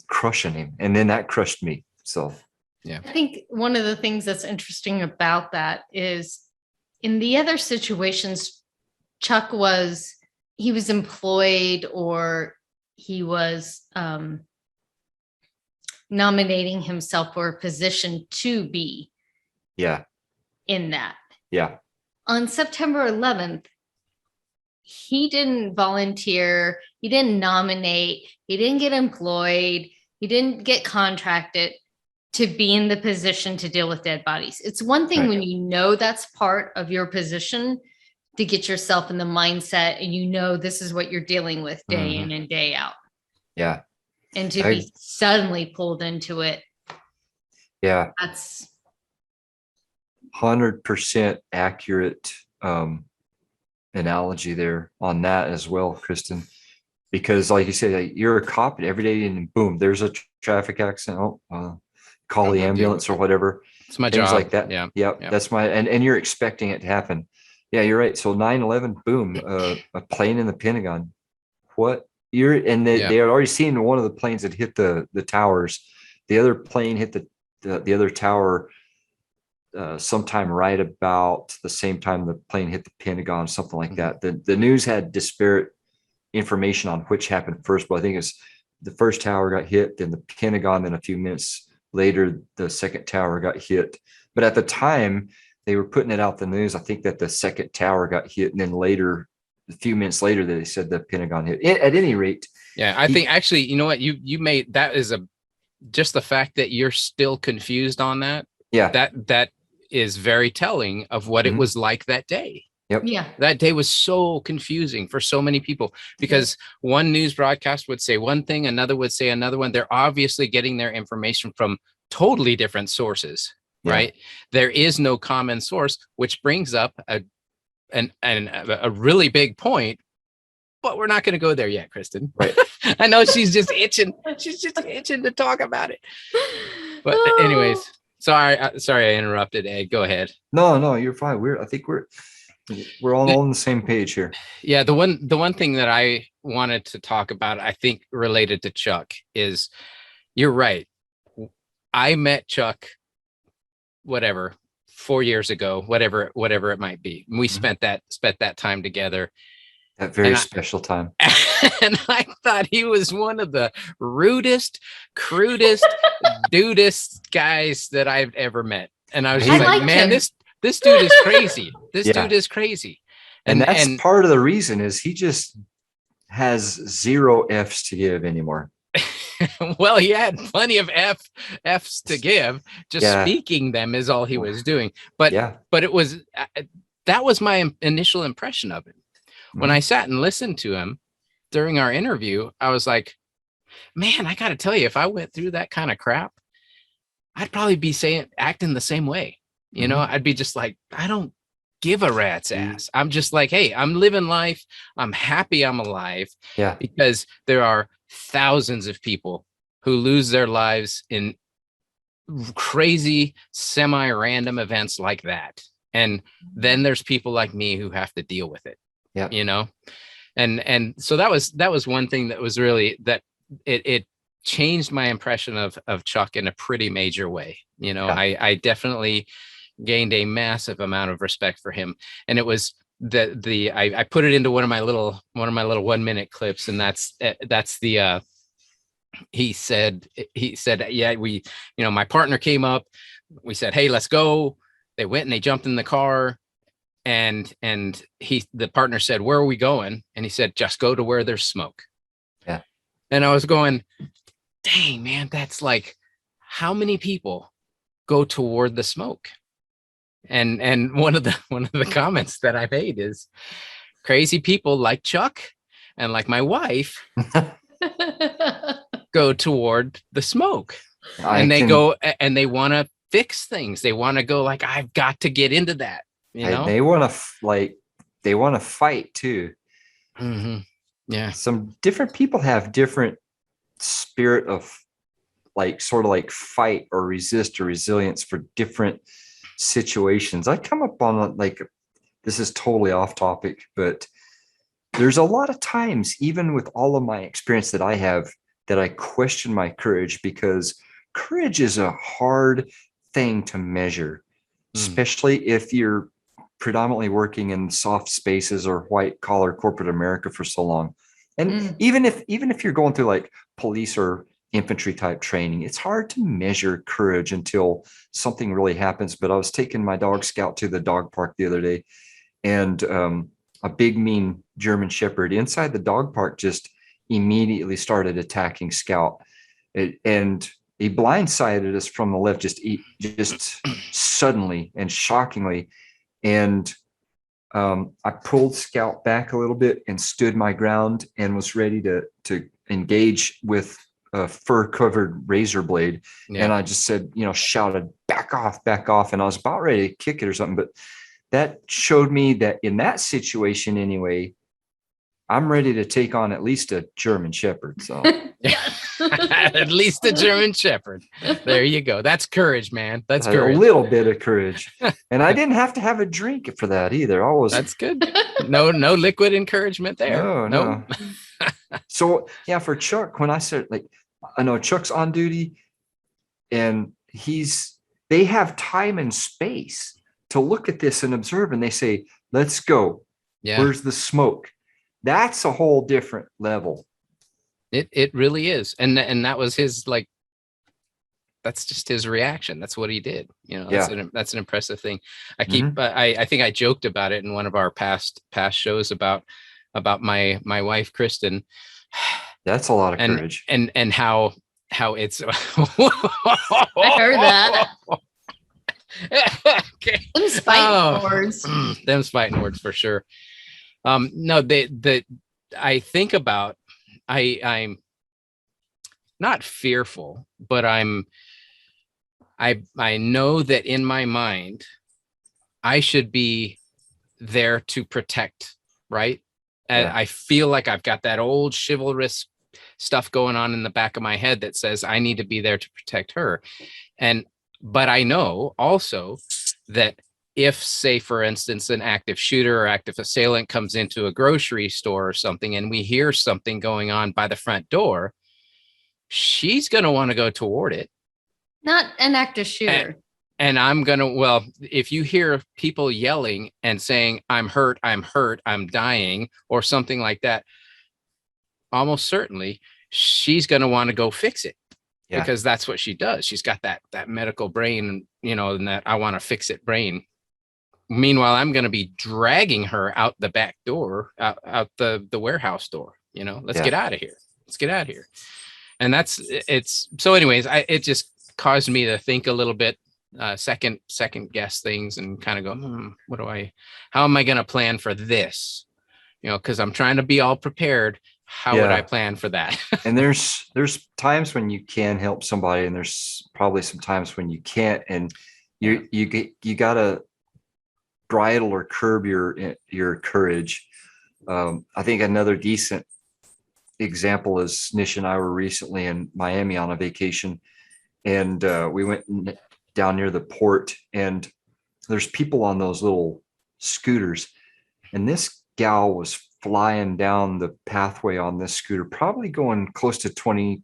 crushing him. And then that crushed me. So, yeah. I think one of the things that's interesting about that is in the other situations, Chuck was employed, or he was nominating himself for a position to be in that. Yeah. On September 11th, he didn't volunteer, he didn't nominate, he didn't get employed, he didn't get contracted to be in the position to deal with dead bodies. It's one thing when you know that's part of your position to get yourself in the mindset and you know this is what you're dealing with day in and day out. Yeah. And to be suddenly pulled into it. Yeah. That's 100% accurate analogy there on that as well, Kristin. Because like you said, like, you're a cop every day and boom, there's a traffic accident. Call the ambulance or whatever. It's my Things job. like that. Yep. That's and you're expecting it to happen. Yeah, you're right. So 9/11, boom, a plane in the Pentagon. What? They had already seen one of the planes that hit the towers. The other plane hit the other tower sometime right about the same time the plane hit the Pentagon, something like that. The news had disparate information on which happened first, but I think it's the first tower got hit, then the Pentagon, then a few minutes later, the second tower got hit. But at the time, they were putting it out the news. I think that the second tower got hit, and then later, a few minutes later, they said the Pentagon hit. At any rate, I think actually, you know what, you made that is just the fact that you're still confused on that. Yeah, that is very telling of what it was like that day. Yep. Yeah. That day was so confusing for so many people because one news broadcast would say one thing, another would say another one. They're obviously getting their information from totally different sources, right? There is no common source, which brings up a really big point, but we're not going to go there yet, Kristin. Right. I know she's just itching. She's just itching to talk about it. But anyways, sorry I interrupted, Ed. Go ahead. No, you're fine. I think we're all on the same page here. Yeah, the one thing that I wanted to talk about, I think related to Chuck, is you're right. I met Chuck, 4 years ago, whatever it might be. We spent that time together. That very special time. And I thought he was one of the rudest, crudest, dudest guys that I've ever met. And I was just like, man, this dude is crazy. This dude is crazy. And that's part of the reason is he just has 0 F's to give anymore. Well, he had plenty of F's to give. Just speaking them is all he was doing. But it was that was my initial impression of him. When I sat and listened to him during our interview, I was like, man, I got to tell you, if I went through that kind of crap, I'd probably be acting the same way. You know, I'd be just like, I don't give a rat's ass. I'm just like, hey, I'm living life. I'm happy I'm alive. Yeah. Because there are thousands of people who lose their lives in crazy, semi-random events like that. And then there's people like me who have to deal with it. You know, and so that was one thing that was really that it changed my impression of Chuck in a pretty major way. You know, Yeah. I definitely gained a massive amount of respect for him. And it was I put it into one of my little 1-minute clips, and that's the he said, yeah, my partner came up, we said, hey, let's go. They went and they jumped in the car, and the partner said, where are we going? And he said, just go to where there's smoke. Yeah. And I was going, dang, man, that's like, how many people go toward the smoke? And one of the comments that I made is, crazy people like Chuck and like my wife go toward the smoke. And they want to fix things. They want to go like, I've got to get into that, you know. They want to fight too. Mm-hmm. Yeah. Some different people have different spirit of sort of like fight or resist or resilience for different situations. I come up on this is totally off topic, but there's a lot of times, even with all of my experience that I have, that I question my courage, because courage is a hard thing to measure, especially if you're predominantly working in soft spaces or white collar corporate America for so long. And even if you're going through like police or infantry type training, it's hard to measure courage until something really happens. But I was taking my dog Scout to the dog park the other day, and a big mean German Shepherd inside the dog park just immediately started attacking Scout, and he blindsided us from the left just suddenly and shockingly. And I pulled Scout back a little bit and stood my ground and was ready to engage with a fur-covered razor blade. Yeah. And I just said, shouted, back off. And I was about ready to kick it or something. But that showed me that in that situation anyway, I'm ready to take on at least a German Shepherd. So at least a German Shepherd. There you go. That's courage, man. That's courage. A little bit of courage. And I didn't have to have a drink for that either. That's good. No liquid encouragement there. No. So yeah, for Chuck, when I said, I know Chuck's on duty, and they have time and space to look at this and observe, and they say, let's go. Yeah. Where's the smoke? That's a whole different level. It really is. And that was his, that's just his reaction. That's what he did. That's an impressive thing. I keep, I think I joked about it in one of our past shows about my wife, Kristin. That's a lot of courage. And how it's, I heard that. Okay. Them's fighting words. Them's fighting words for sure. No, I think about, I'm not fearful, but I know that in my mind, I should be there to protect, right? And I feel like I've got that old chivalrous stuff going on in the back of my head that says I need to be there to protect her. But I know also that if, say, for instance, an active shooter or active assailant comes into a grocery store or something, and we hear something going on by the front door, she's going to want to go toward it. Not an active shooter. And I'm going to, if you hear people yelling and saying, I'm hurt, I'm dying, or something like that, almost certainly she's going to want to go fix it. Yeah. Because that's what she does. She's got that medical brain, and that I want to fix it brain. Meanwhile, I'm going to be dragging her out the back door, out the warehouse door. Let's get out of here. Let's get out of here. And so anyways, it just caused me to think a little bit, second guess things and kind of go, how am I going to plan for this? Because I'm trying to be all prepared. How would I plan for that? And there's times when you can help somebody, and there's probably some times when you can't, and you got to bridle or curb your courage. I think another decent example is Nish and I were recently in Miami on a vacation, and we went down near the port, and there's people on those little scooters, and this gal was flying down the pathway on this scooter, probably going close to 20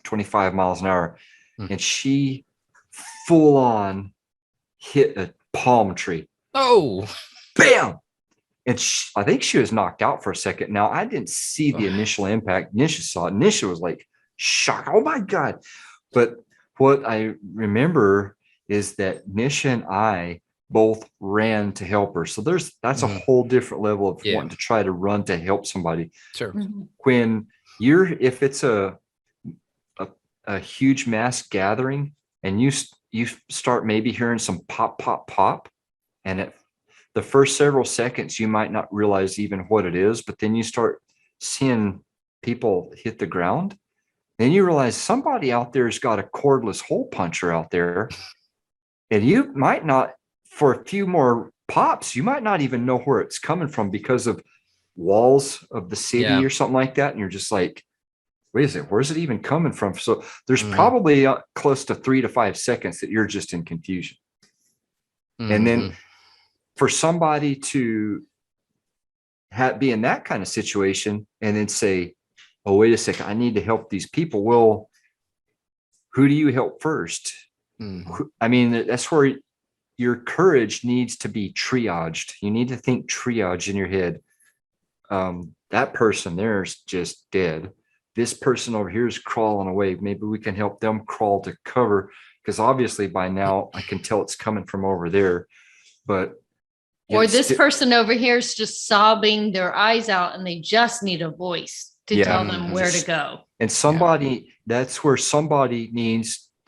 25 miles an hour. Mhm. And she full on hit a palm tree. Oh, Bam! And I think she was knocked out for a second. Now, I didn't see the initial impact. Nisha saw it. Nisha was like shocked. Oh my God. But what I remember is that Nisha and I both ran to help her. So that's a Mhm. whole different level of Yeah. wanting to try to run to help somebody. sure. When if it's a huge mass gathering and you start maybe hearing some pop, pop, pop, and at the first several seconds, you might not realize even what it is, but then you start seeing people hit the ground. Then you realize somebody out there has got a cordless hole puncher out there. And you might not, for a few more pops, you might not even know where it's coming from because of walls of the city Yeah. or something like that. And you're just like, wait a second, where's it even coming from? So there's Mhm. probably close to 3 to 5 seconds that you're just in confusion. And then Mhm. for somebody to be in that kind of situation and then say, oh, wait a second, I need to help these people. Well, who do you help first? Mhm. I mean, that's where your courage needs to be triaged. You need to think triage in your head. That person there is just dead. This person over here is crawling away. Maybe we can help them crawl to cover, because obviously by now I can tell it's coming from over there. But Or this person over here is just sobbing their eyes out and they just need a voice to Yeah. tell them where to go. And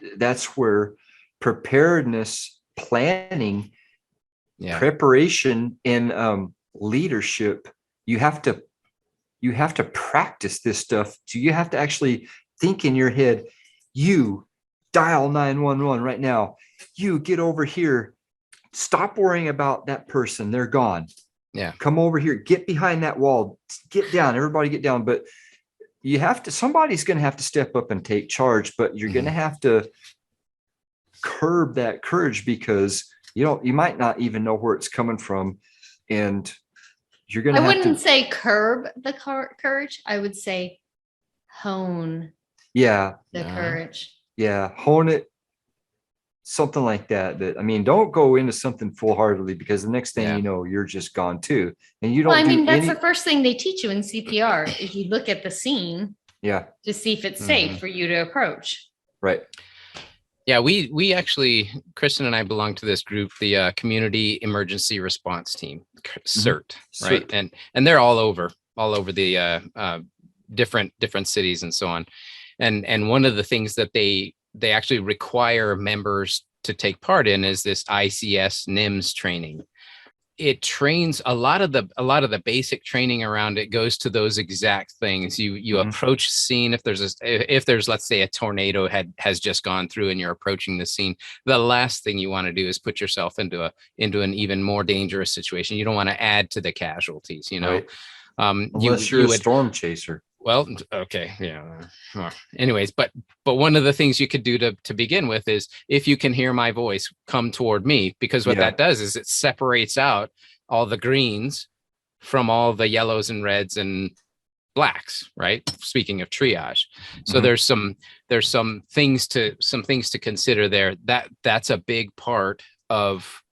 that's where preparedness, planning, Yeah. preparation, and leadership, you have to practice this stuff. So you have to actually think in your head, you dial 911 right now. You get over here. Stop worrying about that person. They're gone. Yeah. Come over here. Get behind that wall. Get down. Everybody get down. But somebody's going to have to step up and take charge, but you're going to have to curb that courage, because you might not even know where it's coming from. And you're going to I have wouldn't to, say curb the courage. I would say hone yeah, the courage. yeah, hone it. Something like that. I mean, don't go into something full-heartedly, because the next thing Yeah. you know, you're just gone too. And you don't Well, I mean, that's any, the first thing they teach you in CPR is you look at the scene yeah, to see if it's safe for you to approach. right. Yeah, we actually, Kristin and I belong to this group, the Community Emergency Response Team, CERT, right? CERT. And they're all over the different cities and so on. And one of the things that they actually require members to take part in is this ICS NIMS training. It trains a lot of the basic training around it goes to those exact things. You approach scene. If there's let's say a tornado has just gone through and you're approaching the scene, the last thing you want to do is put yourself into an even more dangerous situation. You don't want to add to the casualties, Right. Unless you you're a would, storm chaser. well, okay, yeah. Well, anyways, but one of the things you could do to begin with is, if you can hear my voice, come toward me, because what that does is it separates out all the greens from all the yellows and reds and blacks, right? Speaking of triage. So there's some things to consider there. That's a big part of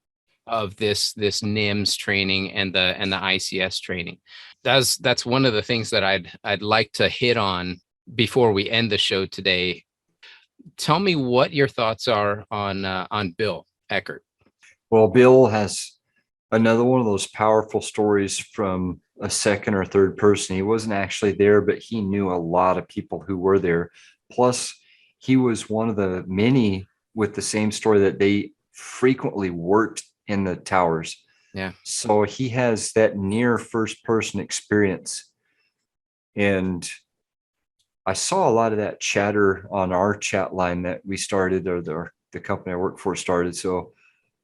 this NIMS training and the ICS training. That's one of the things that I'd like to hit on before we end the show today. Tell me what your thoughts are on Bill Eckert. Well, Bill has another one of those powerful stories from a second or third person. He wasn't actually there, but he knew a lot of people who were there. Plus, he was one of the many with the same story that they frequently worked in the towers. Yeah. So he has that near first person experience. And I saw a lot of that chatter on our chat line that we started, or the company I work for started. So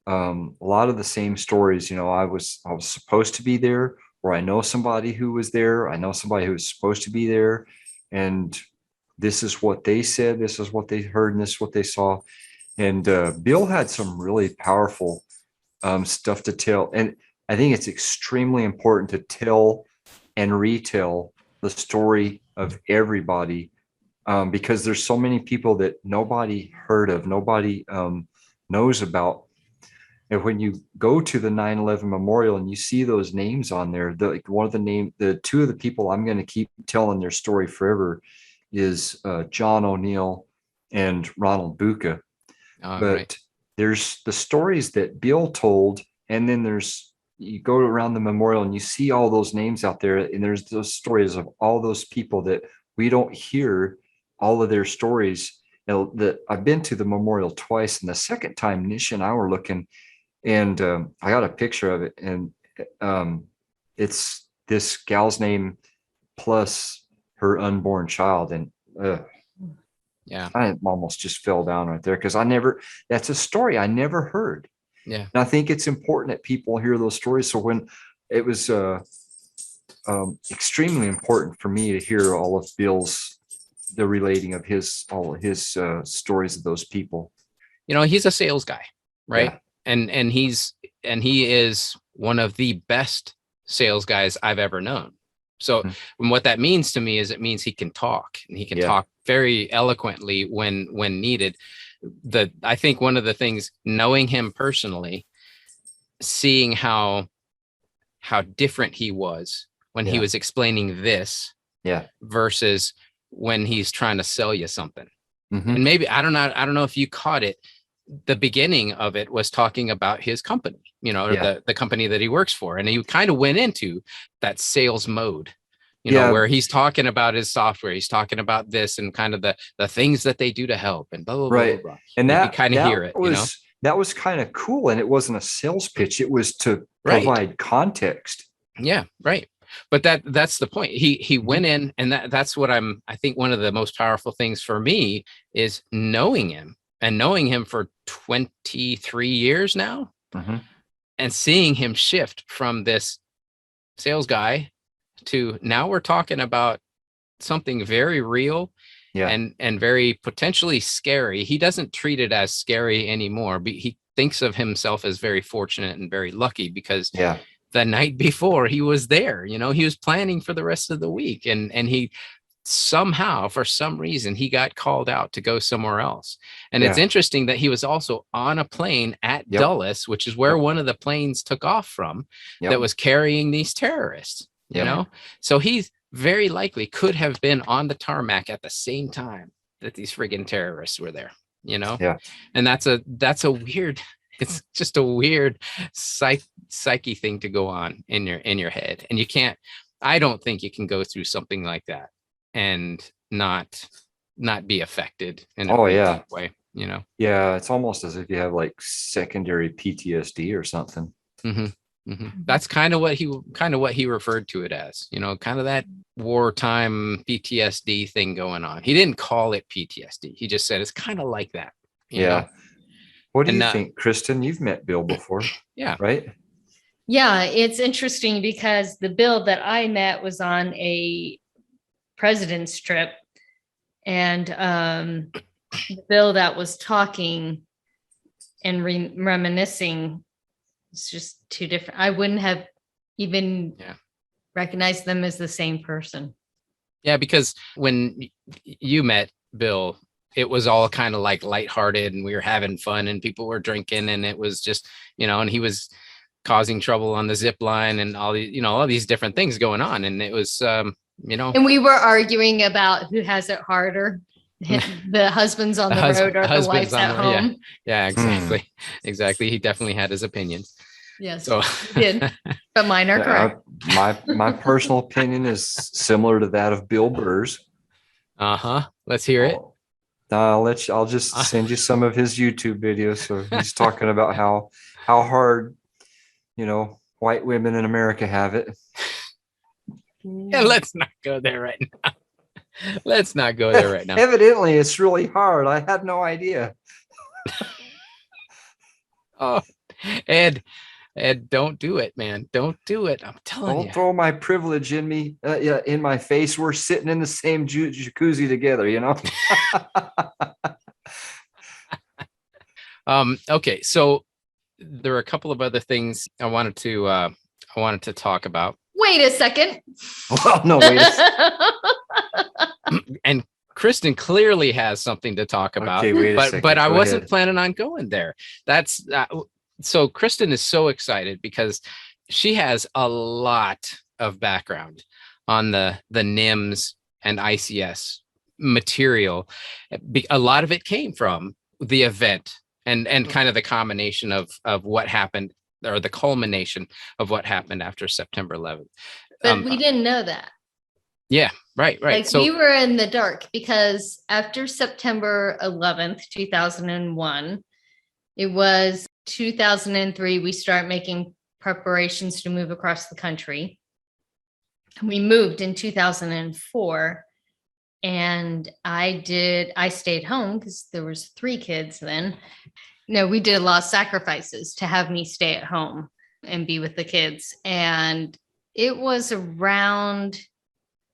a lot of the same stories. I was supposed to be there, or I know somebody who was there. I know somebody who was supposed to be there, and this is what they said. This is what they heard, and this is what they saw. And Bill had some really powerful stuff to tell, and I think it's extremely important to tell and retell the story of everybody because there's so many people that nobody heard of, nobody knows about. And when you go to the 9/11 memorial and you see those names on there, the two of the people I'm going to keep telling their story forever is John O'Neill and Ronald Bucca. Oh, But right. there's the stories that Bill told, and then you go around the memorial and you see all those names out there, and there's those stories of all those people that we don't hear all of their stories. That I've been to the memorial twice, and the second time Nish and I were looking, and I got a picture of it, and it's this gal's name plus her unborn child, and Yeah. I almost just fell down right there because that's a story I never heard. Yeah. And I think it's important that people hear those stories. So when it was extremely important for me to hear all of the relating of all of his stories of those people. He's a sales guy, right? Yeah. And he is one of the best sales guys I've ever known. So what that means to me is it means he can talk, and he can talk very eloquently when needed. I think one of the things, knowing him personally, seeing how different he was when he was explaining this versus when he's trying to sell you something. And maybe, I don't know if you caught it. The beginning of it was talking about his company, the company that he works for. And he kind of went into that sales mode, where he's talking about his software. He's talking about this and kind of the things that they do to help and blah, blah, blah, blah, blah. And you kind of hear it, that was kind of cool. And it wasn't a sales pitch. It was to provide context. Yeah. Right. But that's the point. He went in, and that's what I think one of the most powerful things for me is knowing him. And knowing him for 23 years now, and seeing him shift from this sales guy to now we're talking about something very real and very potentially scary. He doesn't treat it as scary anymore, but he thinks of himself as very fortunate and very lucky because the night before he was there, he was planning for the rest of the week, and he somehow, for some reason, he got called out to go somewhere else. And it's interesting that he was also on a plane at Dulles, which is where one of the planes took off from, that was carrying these terrorists, so he very likely could have been on the tarmac at the same time that these friggin' terrorists were there, and that's a weird, it's just a weird psyche thing to go on in your head. And I don't think you can go through something like that and not be affected in a way, Yeah, it's almost as if you have like secondary PTSD or something. That's kind of what he referred to it as, kind of that wartime PTSD thing going on. He didn't call it PTSD. He just said it's kind of like that. You know? What do you think, Kristin? You've met Bill before. Right? Yeah, it's interesting because the Bill that I met was on a president's trip, and the Bill that was talking and reminiscing, it's just two different. I wouldn't have even recognized them as the same person. Yeah, because when you met Bill, it was all kind of like lighthearted, and we were having fun, and people were drinking, and it was just, and he was causing trouble on the zip line and all these, all these different things going on, and it was and we were arguing about who has it harder, the husbands on the road or the wives at home. Yeah, exactly. He definitely had his opinions. Yes, so he did, but mine are correct. My personal opinion is similar to that of Bill Burr's. Let's hear it. I'll just send you some of his YouTube videos. So he's talking about how hard white women in America have it. Yeah, let's not go there right now. Let's not go there right now. Evidently, it's really hard. I had no idea. Oh, Ed, don't do it, man. Don't do it. I'm telling you. Don't throw my privilege in me, in my face. We're sitting in the same jacuzzi together, Okay, so there are a couple of other things I wanted to talk about. Wait a second. Well, no, wait a second. And Kristin clearly has something to talk about, Okay, wait a but second. I Go wasn't ahead. planning on going there. That's so Kristin is so excited because she has a lot of background on the NIMS and ICS material. A lot of it came from the event and kind of the combination of what happened, or the culmination of what happened after September 11th. But we didn't know that. Yeah, right. Like, So we were in the dark because after September 11th, 2001, it was 2003, we start making preparations to move across the country. We moved in 2004, and I stayed home because there was 3 kids then. No, we did a lot of sacrifices to have me stay at home and be with the kids. And it was around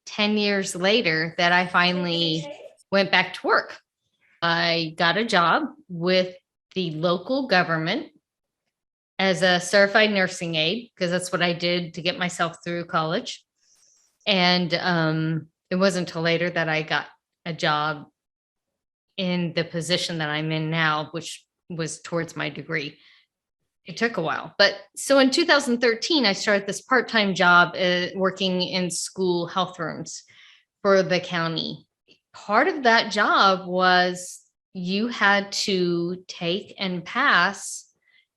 10 years later that I finally went back to work. I got a job with the local government as a certified nursing aide, because that's what I did to get myself through college. And it wasn't until later that I got a job in the position that I'm in now, which was towards my degree. It took a while. But so in 2013, I started this part-time job working in school health rooms for the county. Part of that job was you had to take and pass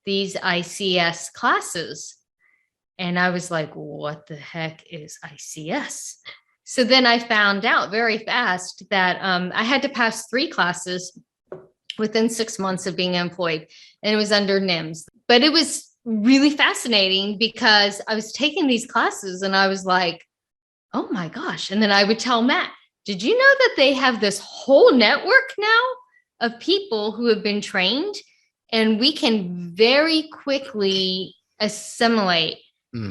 these ICS classes. And I was like, what the heck is ICS? So then I found out very fast that I had to pass 3 classes within 6 months of being employed, and it was under NIMS. But it was really fascinating because I was taking these classes and I was like, oh my gosh. And then I would tell Matt, did you know that they have this whole network now of people who have been trained, and we can very quickly assimilate?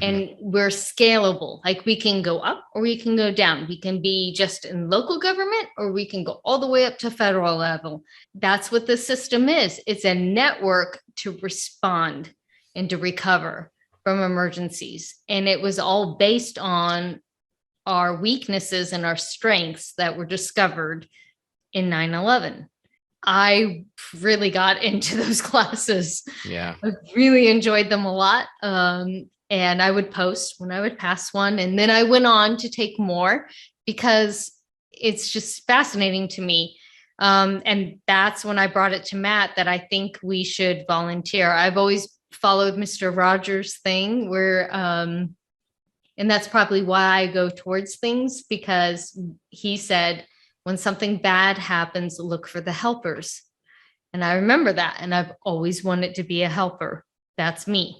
And we're scalable. Like, we can go up or we can go down. We can be just in local government, or we can go all the way up to federal level. That's what the system is. It's a network to respond and to recover from emergencies. And it was all based on our weaknesses and our strengths that were discovered in 9/11. I really got into those classes. Yeah. I really enjoyed them a lot. And I would post when I would pass one. And then I went on to take more because it's just fascinating to me. And that's when I brought it to Matt that I think we should volunteer. I've always followed Mr. Rogers' thing where, and that's probably why I go towards things, because he said, when something bad happens, look for the helpers. And I remember that. And I've always wanted to be a helper. That's me.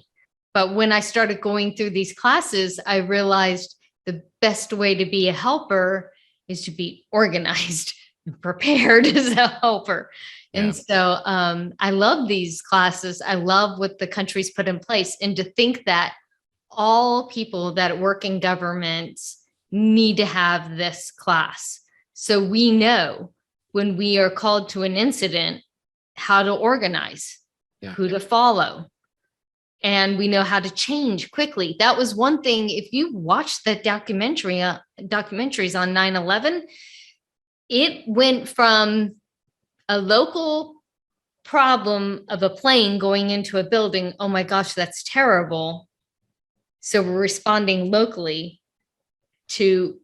But when I started going through these classes, I realized the best way to be a helper is to be organized and prepared as a helper. Yeah. And so I love these classes. I love what the country's put in place. And to think that all people that work in governments need to have this class. So we know when we are called to an incident, how to organize, who to follow. And we know how to change quickly. That was one thing. If you watch the documentaries on 9/11, it went from a local problem of a plane going into a building. Oh my gosh, that's terrible. So we're responding locally to,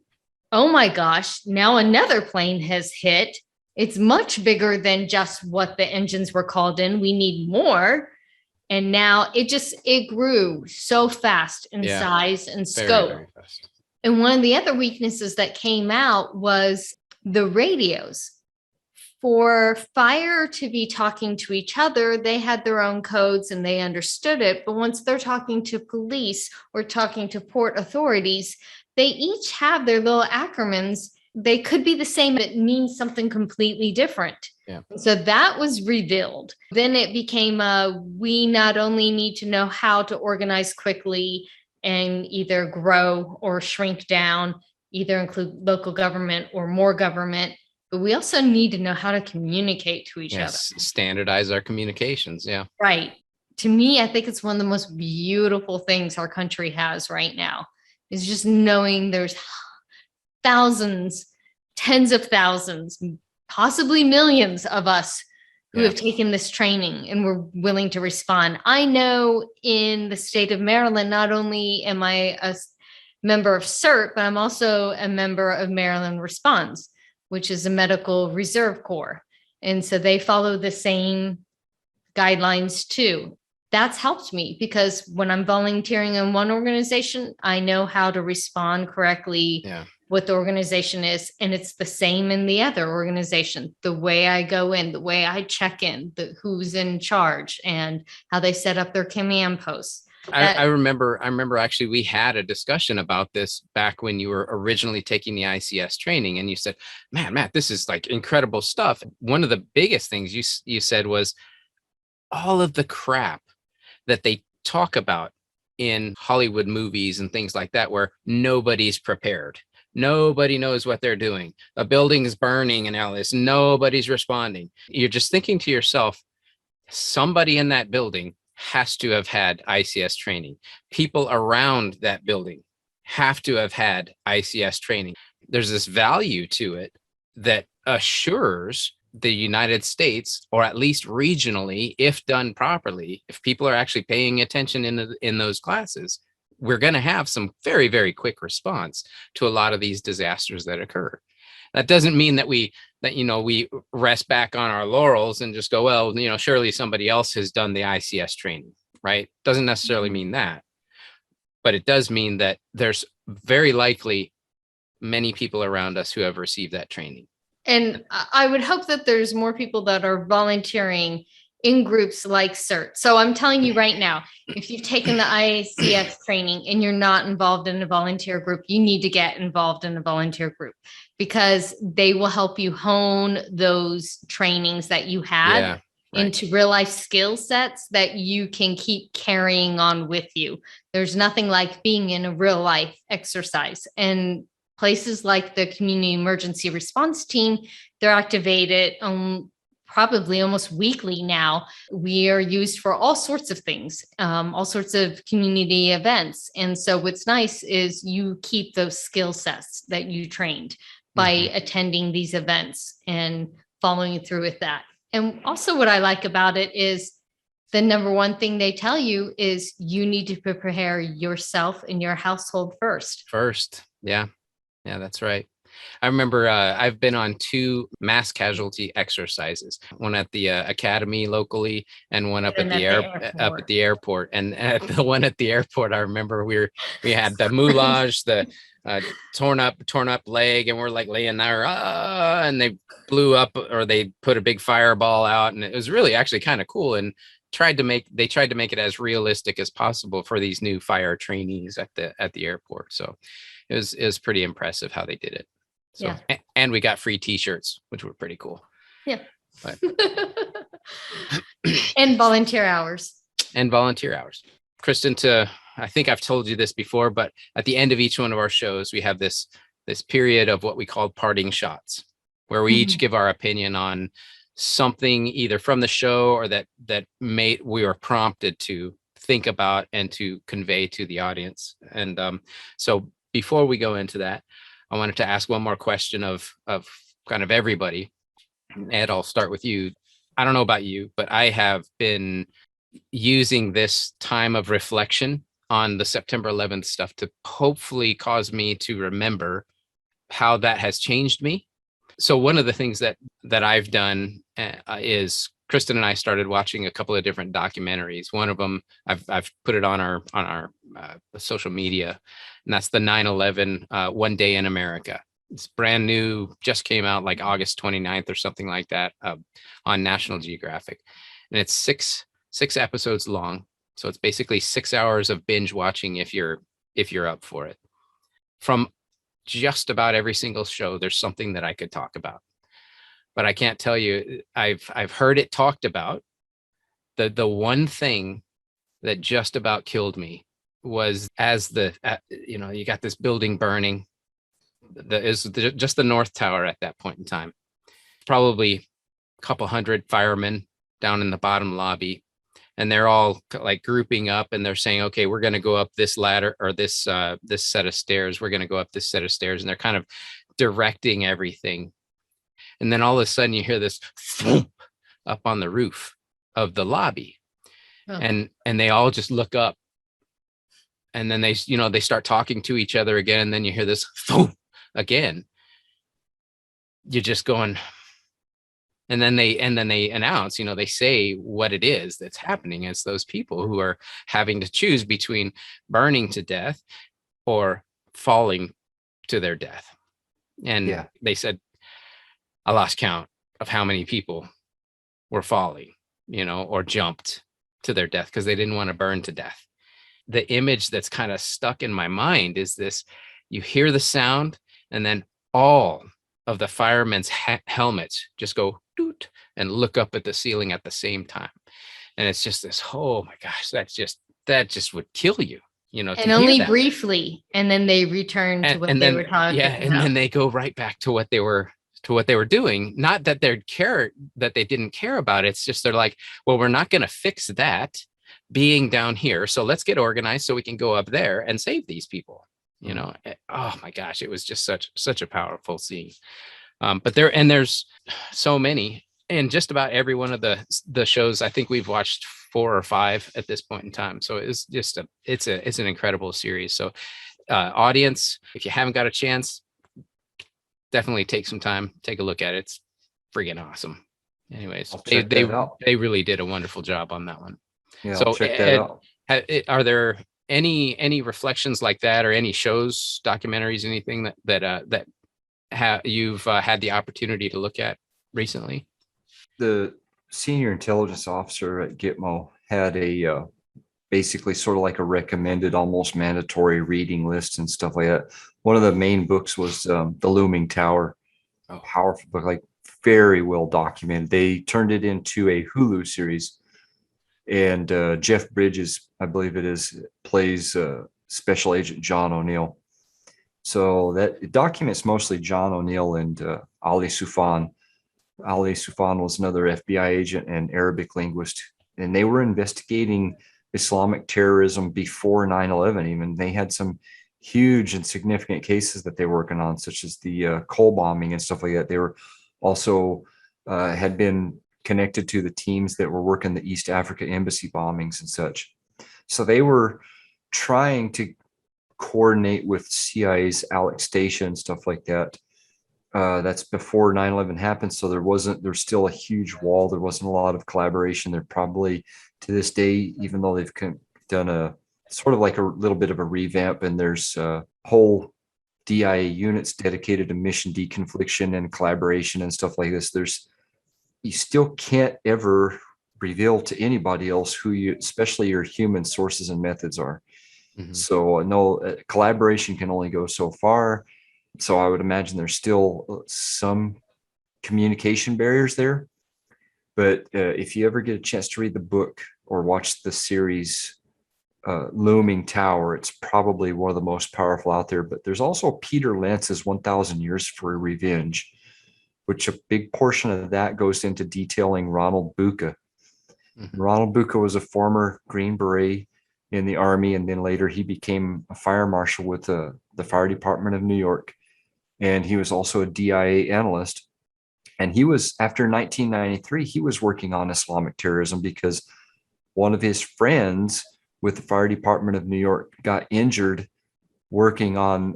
oh my gosh, now another plane has hit. It's much bigger than just what the engines were called in. We need more. And now it grew so fast in size and scope. Very fast. And one of the other weaknesses that came out was the radios. For fire to be talking to each other, they had their own codes and they understood it. But once they're talking to police or talking to port authorities, they each have their little acronyms. They could be the same, but it means something completely different. Yeah. So that was revealed. Then it became we not only need to know how to organize quickly and either grow or shrink down, either include local government or more government, but we also need to know how to communicate to each other. Standardize our communications. Yeah. Right. To me, I think it's one of the most beautiful things our country has right now, is just knowing there's thousands, tens of thousands, possibly millions of us who Yeah. have taken this training and we're willing to respond. I know in the state of Maryland, not only am I a member of CERT, but I'm also a member of Maryland Responds, which is a medical reserve corps. And so they follow the same guidelines too. That's helped me because when I'm volunteering in one organization, I know how to respond correctly, what the organization is. And it's the same in the other organization. The way I go in, the way I check in, who's in charge, and how they set up their command posts. I remember actually we had a discussion about this back when you were originally taking the ICS training, and you said, man, Matt, this is like incredible stuff. One of the biggest things you said was all of the crap that they talk about in Hollywood movies and things like that, where nobody's prepared. Nobody knows what they're doing. A building is burning and all this. Nobody's responding. You're just thinking to yourself, somebody in that building has to have had ICS training. People around that building have to have had ICS training. There's this value to it that assures the United States, or at least regionally, if done properly, if people are actually paying attention in those classes, we're going to have some very, very quick response to a lot of these disasters that occur. That doesn't mean that we rest back on our laurels and just go, well, surely somebody else has done the ICS training, right? Doesn't necessarily mean that, but it does mean that there's very likely many people around us who have received that training. And I would hope that there's more people that are volunteering in groups like CERT. So I'm telling you right now, if you've taken the ICS training and you're not involved in a volunteer group, you need to get involved in a volunteer group, because they will help you hone those trainings that you had into real life skill sets that you can keep carrying on with you. There's nothing like being in a real life exercise. And places like the Community Emergency Response Team, they're activated probably almost weekly now. We are used for all sorts of things, all sorts of community events. And so what's nice is you keep those skill sets that you trained by attending these events and following through with that. And also what I like about it is the number one thing they tell you is you need to prepare yourself and your household first. Yeah, that's right. I remember I've been on 2 mass casualty exercises, one at the academy locally and one up at the airport. And at the one at the airport, I remember we had the moulage, the torn up leg, and we're like laying there, and they blew up, or they put a big fireball out, and it was really actually kind of cool. And they tried to make it as realistic as possible for these new fire trainees at the airport. So it was pretty impressive how they did it. So, and we got free t-shirts, which were pretty cool. Yeah. But. And volunteer hours. Kristin, I think I've told you this before, but at the end of each one of our shows, we have this period of what we call parting shots, where we each give our opinion on something either from the show or that we were prompted to think about and to convey to the audience. And so before we go into that, I wanted to ask one more question of kind of everybody. Ed, I'll start with you. I don't know about you, but I have been using this time of reflection on the September 11th stuff to hopefully cause me to remember how that has changed me. So one of the things that I've done is Kristin and I started watching a couple of different documentaries. One of them, I've put it on our social media, and that's the 9/11 One Day in America. It's brand new, just came out like August 29th or something like that, on National Geographic. And it's six episodes long. So it's basically 6 hours of binge watching if you're up for it. From just about every single show, there's something that I could talk about. But I can't tell you, I've heard it talked about. The one thing that just about killed me was you got this building burning. Just the North Tower at that point in time. Probably a couple hundred firemen down in the bottom lobby. And they're all like grouping up, and they're saying, okay, we're going to go up this ladder, or this set of stairs. We're going to go up this set of stairs. And they're kind of directing everything. And then all of a sudden you hear this thump up on the roof of the lobby. Oh. And they all just look up, and then they start talking to each other again. And then you hear this thump again. You're just going, and then they announce, they say what it is that's happening. It's those people who are having to choose between burning to death or falling to their death. And they said, I lost count of how many people were falling, or jumped to their death because they didn't want to burn to death. The image that's kind of stuck in my mind is this: you hear the sound, and then all of the firemen's helmets just go doot and look up at the ceiling at the same time. And it's just this, oh my gosh, that just would kill you, and only briefly. And then they return to what they were talking about. And then they go right back to what they were doing. Not that they didn't care about it. It's just, they're like, well, we're not going to fix that being down here. So let's get organized so we can go up there and save these people. Oh my gosh, it was just such a powerful scene. But there's so many, and just about every one of the shows, I think we've watched 4 or 5 at this point in time. So it's just it's an incredible series. So audience, if you haven't got a chance, definitely take some time, take a look at it. It's friggin' awesome. Anyways, they really did a wonderful job on that one. Yeah, so I'll check that out. Are there any reflections like that, or any shows, documentaries, anything that you've had the opportunity to look at recently? The senior intelligence officer at Gitmo had a basically sort of like a recommended, almost mandatory reading list and stuff like that. One of the main books was The Looming Tower. A powerful book, like very well documented. They turned it into a Hulu series. And Jeff Bridges, I believe it is, plays Special Agent John O'Neill. So that it documents mostly John O'Neill and Ali Soufan. Ali Soufan was another FBI agent and Arabic linguist, and they were investigating Islamic terrorism before 9/11. Even they had some huge and significant cases that they were working on, such as the Cole bombing and stuff like that. They were also had been connected to the teams that were working the East Africa embassy bombings and such. So they were trying to coordinate with CIA's Alex Station and stuff like that. That's before 9/11 happened. So there's still a huge wall. There wasn't a lot of collaboration. They're probably to this day, even though they've done a sort of like a little bit of a revamp, and there's whole DIA units dedicated to mission deconfliction and collaboration and stuff like this. You still can't ever reveal to anybody else who especially your human sources and methods are. Mm-hmm. So no, collaboration can only go so far. So I would imagine there's still some communication barriers there. But if you ever get a chance to read the book or watch the series Looming Tower, it's probably one of the most powerful out there. But there's also Peter Lentz's 1,000 Years for Revenge, which a big portion of that goes into detailing Ronald Bucca. Mm-hmm. Ronald Bucca was a former Green Beret in the Army, and then later he became a fire marshal with the Fire Department of New York. And he was also a DIA analyst. And he was, after 1993, he was working on Islamic terrorism because one of his friends with the Fire Department of New York got injured working on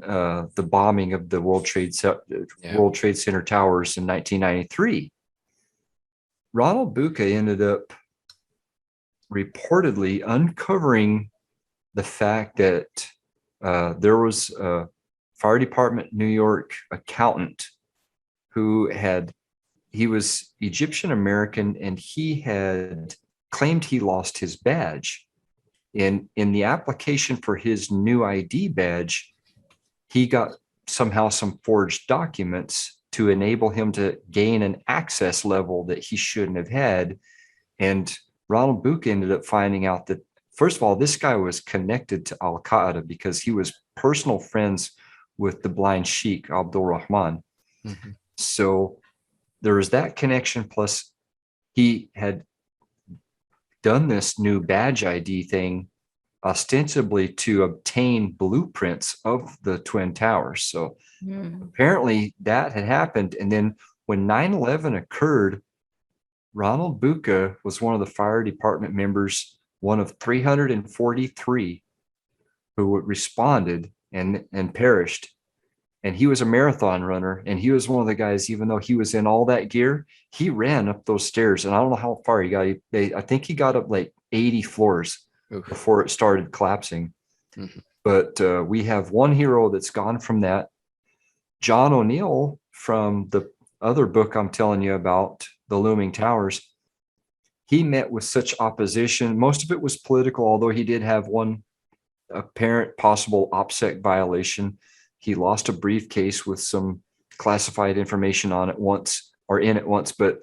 the bombing of the World Trade Center towers in 1993. Ronald Bucca ended up reportedly uncovering the fact that there was a Fire Department New York accountant who he was Egyptian American, and he had claimed he lost his badge. In the application for his new ID badge, he got somehow some forged documents to enable him to gain an access level that he shouldn't have had. And Ronald Bucca ended up finding out that, first of all, this guy was connected to Al Qaeda because he was personal friends with the blind sheikh, Abdul Rahman. Mm-hmm. So there was that connection. Plus, he had done this new badge ID thing ostensibly to obtain blueprints of the Twin Towers. So apparently that had happened. And then when 9/11 occurred, Ronald Bucca was one of the fire department members, one of 343 who responded and perished. And he was a marathon runner. And he was one of the guys, even though he was in all that gear, he ran up those stairs. And I don't know how far he got. I think he got up like 80 floors before it started collapsing. But we have one hero that's gone from that. John O'Neill from the other book I'm telling you about, The Looming Towers, he met with such opposition. Most of it was political, although he did have one apparent possible OPSEC violation. He lost a briefcase with some classified information on it once, or in it once, but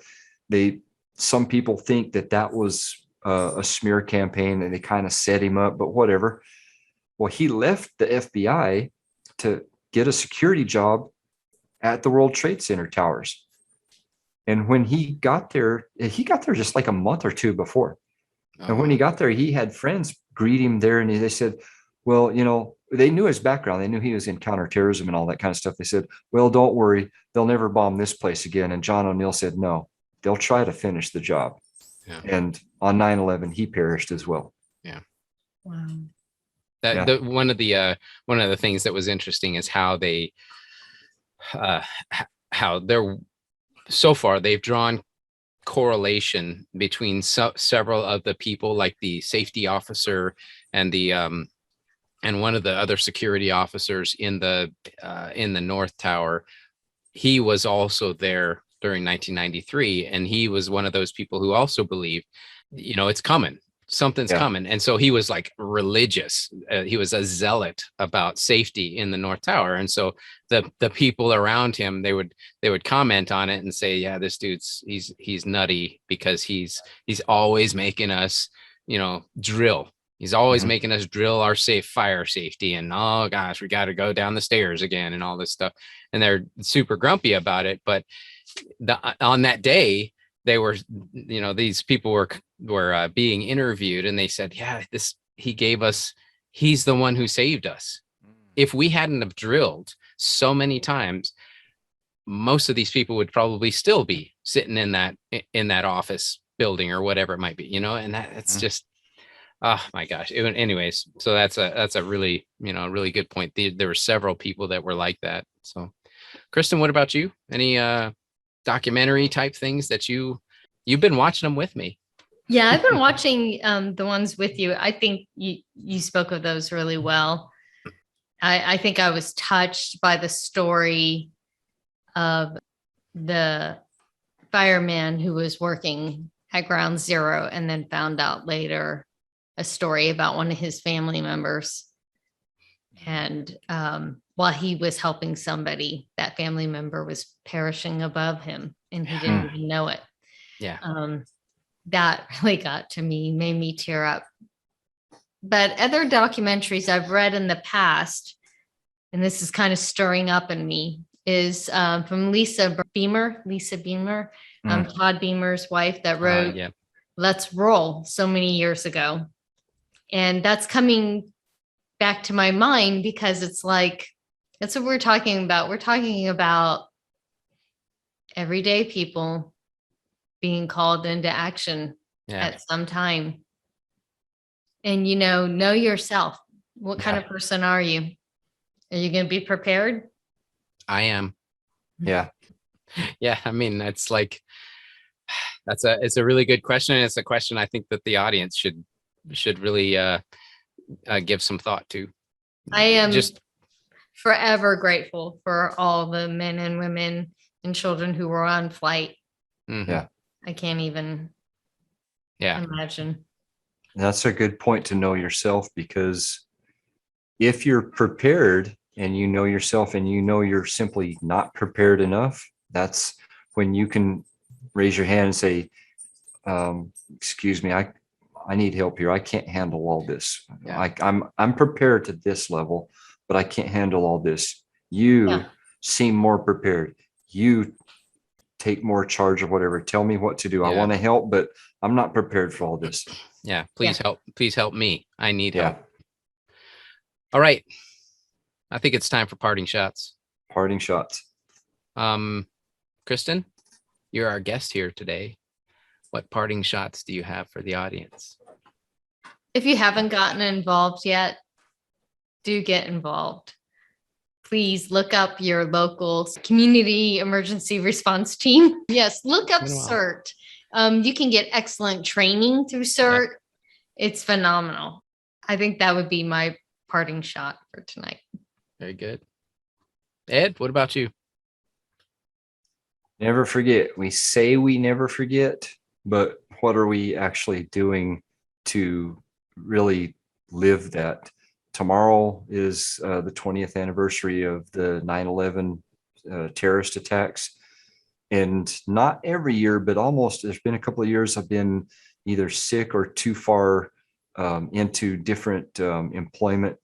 some people think that was a smear campaign and they kind of set him up, but whatever. Well, he left the FBI to get a security job at the World Trade Center towers. And when he got there just like a month or two before. And when he got there, he had friends greet him there. And they said, well, they knew his background. They knew he was in counterterrorism and all that kind of stuff. They said, well, don't worry, they'll never bomb this place again. And John O'Neill said, no, they'll try to finish the job. Yeah. And on 9/11, he perished as well. Yeah. Wow. One of the things that was interesting is how so far they've drawn correlation between several of the people, like the safety officer and and one of the other security officers in the North Tower. He was also there during 1993, and he was one of those people who also believed, it's coming. Something's coming. And so he was like religious. He was a zealot about safety in the North Tower. And so the people around him, they would comment on it and say, yeah, this dude's he's nutty because he's always making us, drill. He's always making us drill our fire safety. And oh gosh, we got to go down the stairs again and all this stuff. And they're super grumpy about it. But on that day, they were, these people were being interviewed, and they said, yeah, he's the one who saved us. If we hadn't have drilled so many times, most of these people would probably still be sitting in that office building or whatever it might be, and that's just, oh my gosh. Anyways, so that's a really, really good point. There were several people that were like that. So Kristin, what about you? Any documentary type things that you've been watching them with me? Yeah, I've been watching the ones with you. I think you spoke of those really well. I think I was touched by the story of the fireman who was working at Ground Zero and then found out later a story about one of his family members. And while he was helping somebody, that family member was perishing above him and he didn't even know it. Yeah. That really got to me, made me tear up. But other documentaries I've read in the past, and this is kind of stirring up in me, is from Lisa Beamer, Todd Beamer's wife, that wrote Let's Roll so many years ago. And that's coming back to my mind because it's like, that's what we're talking about. We're talking about everyday people being called into action at some time. And, know yourself. What kind of person are you? Are you going to be prepared? I am. Yeah. Yeah. I mean, it's a really good question. And it's a question I think that the audience should really give some thought to. I am just forever grateful for all the men and women and children who were on flight. Yeah. I can't even imagine. That's a good point, to know yourself, because if you're prepared and you know yourself and you're simply not prepared enough, that's when you can raise your hand and say, excuse me, I need help here. I can't handle all this. Yeah. I'm prepared to this level, but I can't handle all this. You seem more prepared. You take more charge of whatever. Tell me what to do. I want to help, but I'm not prepared for all this. Yeah. Please help. Please help me. I need help. All right. I think it's time for parting shots. Parting shots. Kristin, you're our guest here today. What parting shots do you have for the audience? If you haven't gotten involved yet, do get involved. Please look up your local community emergency response team. Yes, look up CERT. You can get excellent training through CERT. Yep. It's phenomenal. I think that would be my parting shot for tonight. Very good. Ed, what about you? Never forget. We say we never forget, but what are we actually doing to really live that? Tomorrow is the 20th anniversary of the 9/11 terrorist attacks. And not every year, but almost, there's been a couple of years I've been either sick or too far into different employment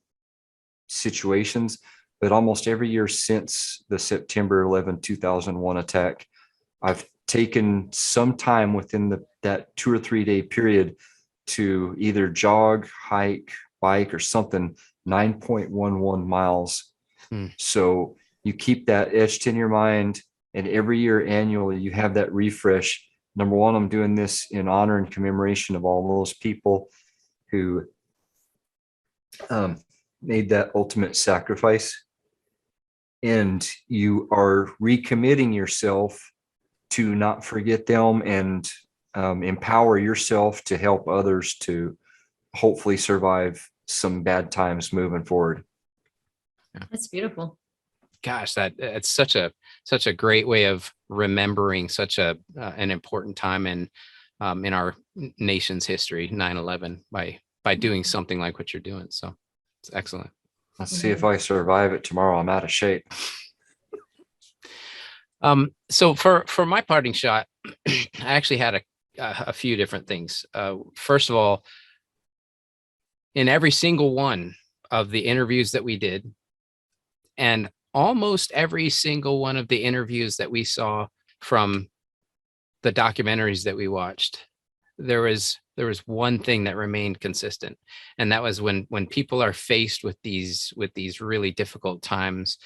situations. But almost every year since the September 11, 2001 attack, I've taken some time within that 2 or 3 day period to either jog, hike, bike, or something, 9.11 miles. So you keep that etched in your mind, and every year annually you have that refresh. Number one, I'm doing this in honor and commemoration of all those people who made that ultimate sacrifice. And you are recommitting yourself to not forget them and empower yourself to help others to hopefully survive some bad times moving forward. That's beautiful. Gosh, it's such a great way of remembering such an important time in our nation's history, 9/11, by doing something like what you're doing. So it's excellent. Let's see if I survive it tomorrow. I'm out of shape. So for my parting shot, I actually had a few different things. First of all, in every single one of the interviews that we did, and almost every single one of the interviews that we saw from the documentaries that we watched, there was one thing that remained consistent, and that was when people are faced with these really difficult times,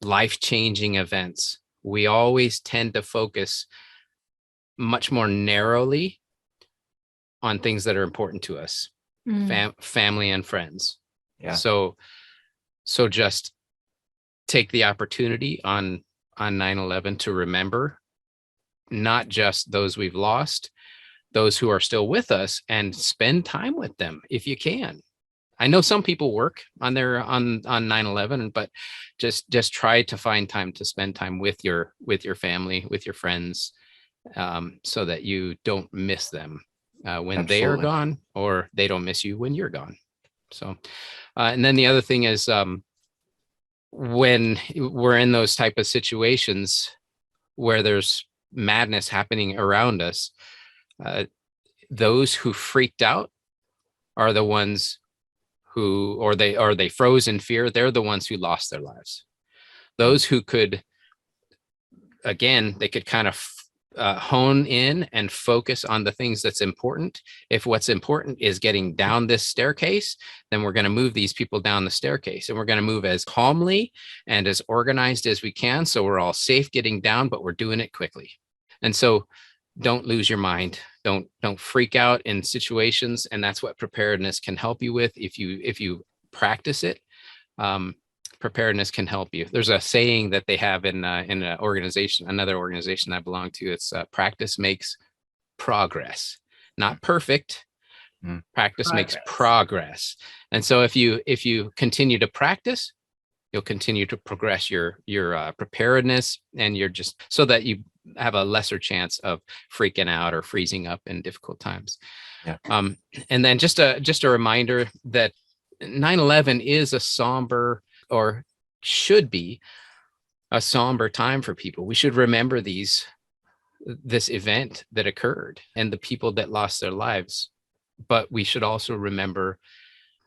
life-changing events, we always tend to focus much more narrowly on things that are important to us, family and friends. Yeah. So just take the opportunity on 9/11 to remember not just those we've lost, those who are still with us, and spend time with them if you can. I know some people work on 9/11, but just try to find time to spend time with your family, with your friends, so that you don't miss them when they are gone, or they don't miss you when you're gone. So, and then the other thing is, when we're in those type of situations where there's madness happening around us, those who freaked out are the ones who, or they froze in fear. They're the ones who lost their lives. Those who could, again, they could kind of hone in and focus on the things that's important. If what's important is getting down this staircase, then we're going to move these people down the staircase, and we're going to move as calmly and as organized as we can, so we're all safe getting down, but we're doing it quickly. And so don't lose your mind. Don't freak out in situations, and that's what preparedness can help you with. If you practice it, preparedness can help you. There's a saying that they have in an organization, another organization I belong to. It's practice makes progress, not perfect. Practice makes progress. And so if you continue to practice, you'll continue to progress your preparedness, and you're just so that you have a lesser chance of freaking out or freezing up in difficult times. Yeah. And then just a reminder that 9/11 is a somber, or should be a somber time for people. We should remember this event that occurred and the people that lost their lives. But we should also remember,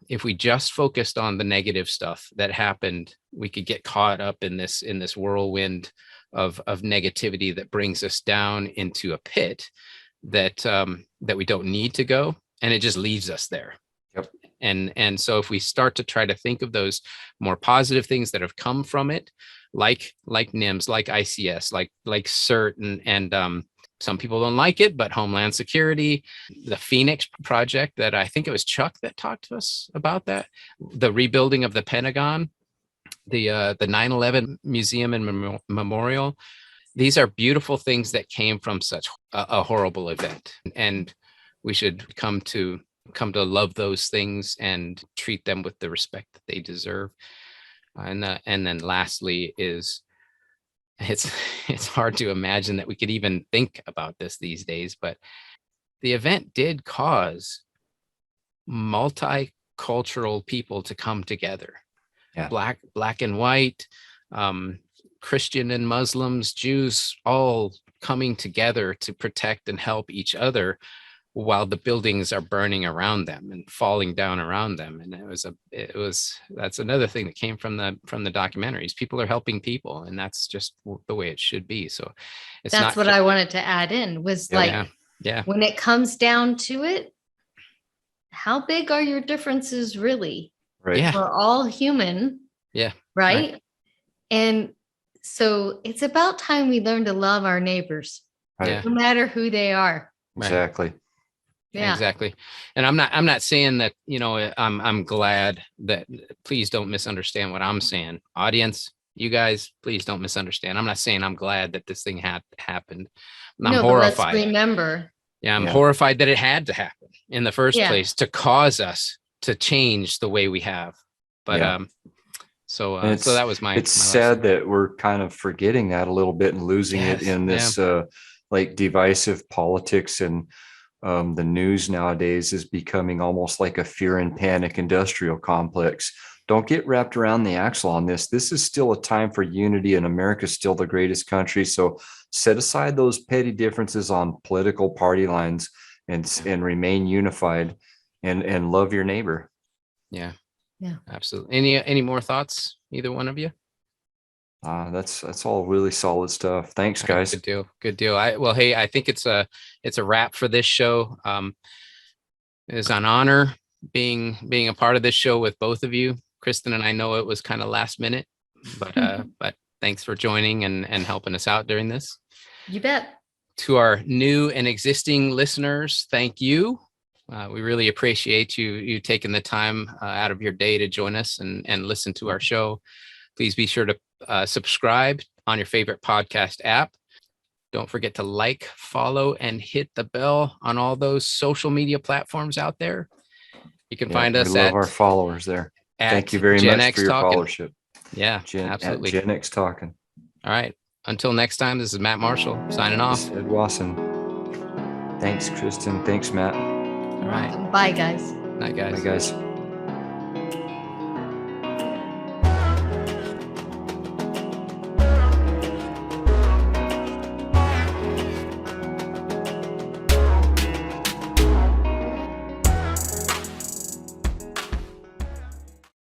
if we just focused on the negative stuff that happened, we could get caught up in this whirlwind of negativity that brings us down into a pit that we don't need to go, and it just leaves us there. Yep. And so if we start to try to think of those more positive things that have come from it, like NIMS, like ICS, like CERT, and some people don't like it, but Homeland Security, the Phoenix project that I think it was Chuck that talked to us about that, the rebuilding of the Pentagon, the 9/11 Museum and Memorial. These are beautiful things that came from such a horrible event, and we should come to love those things and treat them with the respect that they deserve. And then lastly is, it's hard to imagine that we could even think about this these days, but the event did cause multicultural people to come together. Yeah. Black and white, Christian and Muslims, Jews, all coming together to protect and help each other while the buildings are burning around them and falling down around them. And that's another thing that came from the documentaries. People are helping people, and that's just the way it should be. So that's what I wanted to add in was yeah. When it comes down to it, how big are your differences really? Right. Yeah. We're all human. Yeah. Right. And so it's about time we learn to love our neighbors, Right. no matter who they are. Exactly. Yeah, exactly. And I'm not saying that, I'm glad that, please don't misunderstand what I'm saying. Audience, you guys, please don't misunderstand. I'm not saying I'm glad that this thing happened. I'm horrified. But let's remember. Yeah, I'm horrified that it had to happen in the first place to cause us to change the way we have. But so that was my. It's my sad that we're kind of forgetting that a little bit and losing it in this like divisive politics, and the news nowadays is becoming almost like a fear and panic industrial complex. Don't get wrapped around the axle on this. This is still a time for unity, and America's still the greatest country. So set aside those petty differences on political party lines and remain unified and love your neighbor. Yeah. Yeah. Absolutely. Any more thoughts, either one of you? That's all really solid stuff. Thanks, guys. Good deal. I think it's a wrap for this show. It is an honor being a part of this show with both of you. Kristin and I know it was kind of last minute, but thanks for joining and helping us out during this. You bet. To our new and existing listeners, thank you. We really appreciate you taking the time out of your day to join us and listen to our show. Please be sure to subscribe on your favorite podcast app. Don't forget to like, follow, and hit the bell on all those social media platforms out there. You can find us at our followers there. Thank you very much for your followership. Yeah, absolutely. GenXTalkin. All right. Until next time, this is Matt Marshall signing off. Ed Wasson. Thanks, Kristin. Thanks, Matt. All right. Bye, guys. Night, guys. Bye, guys.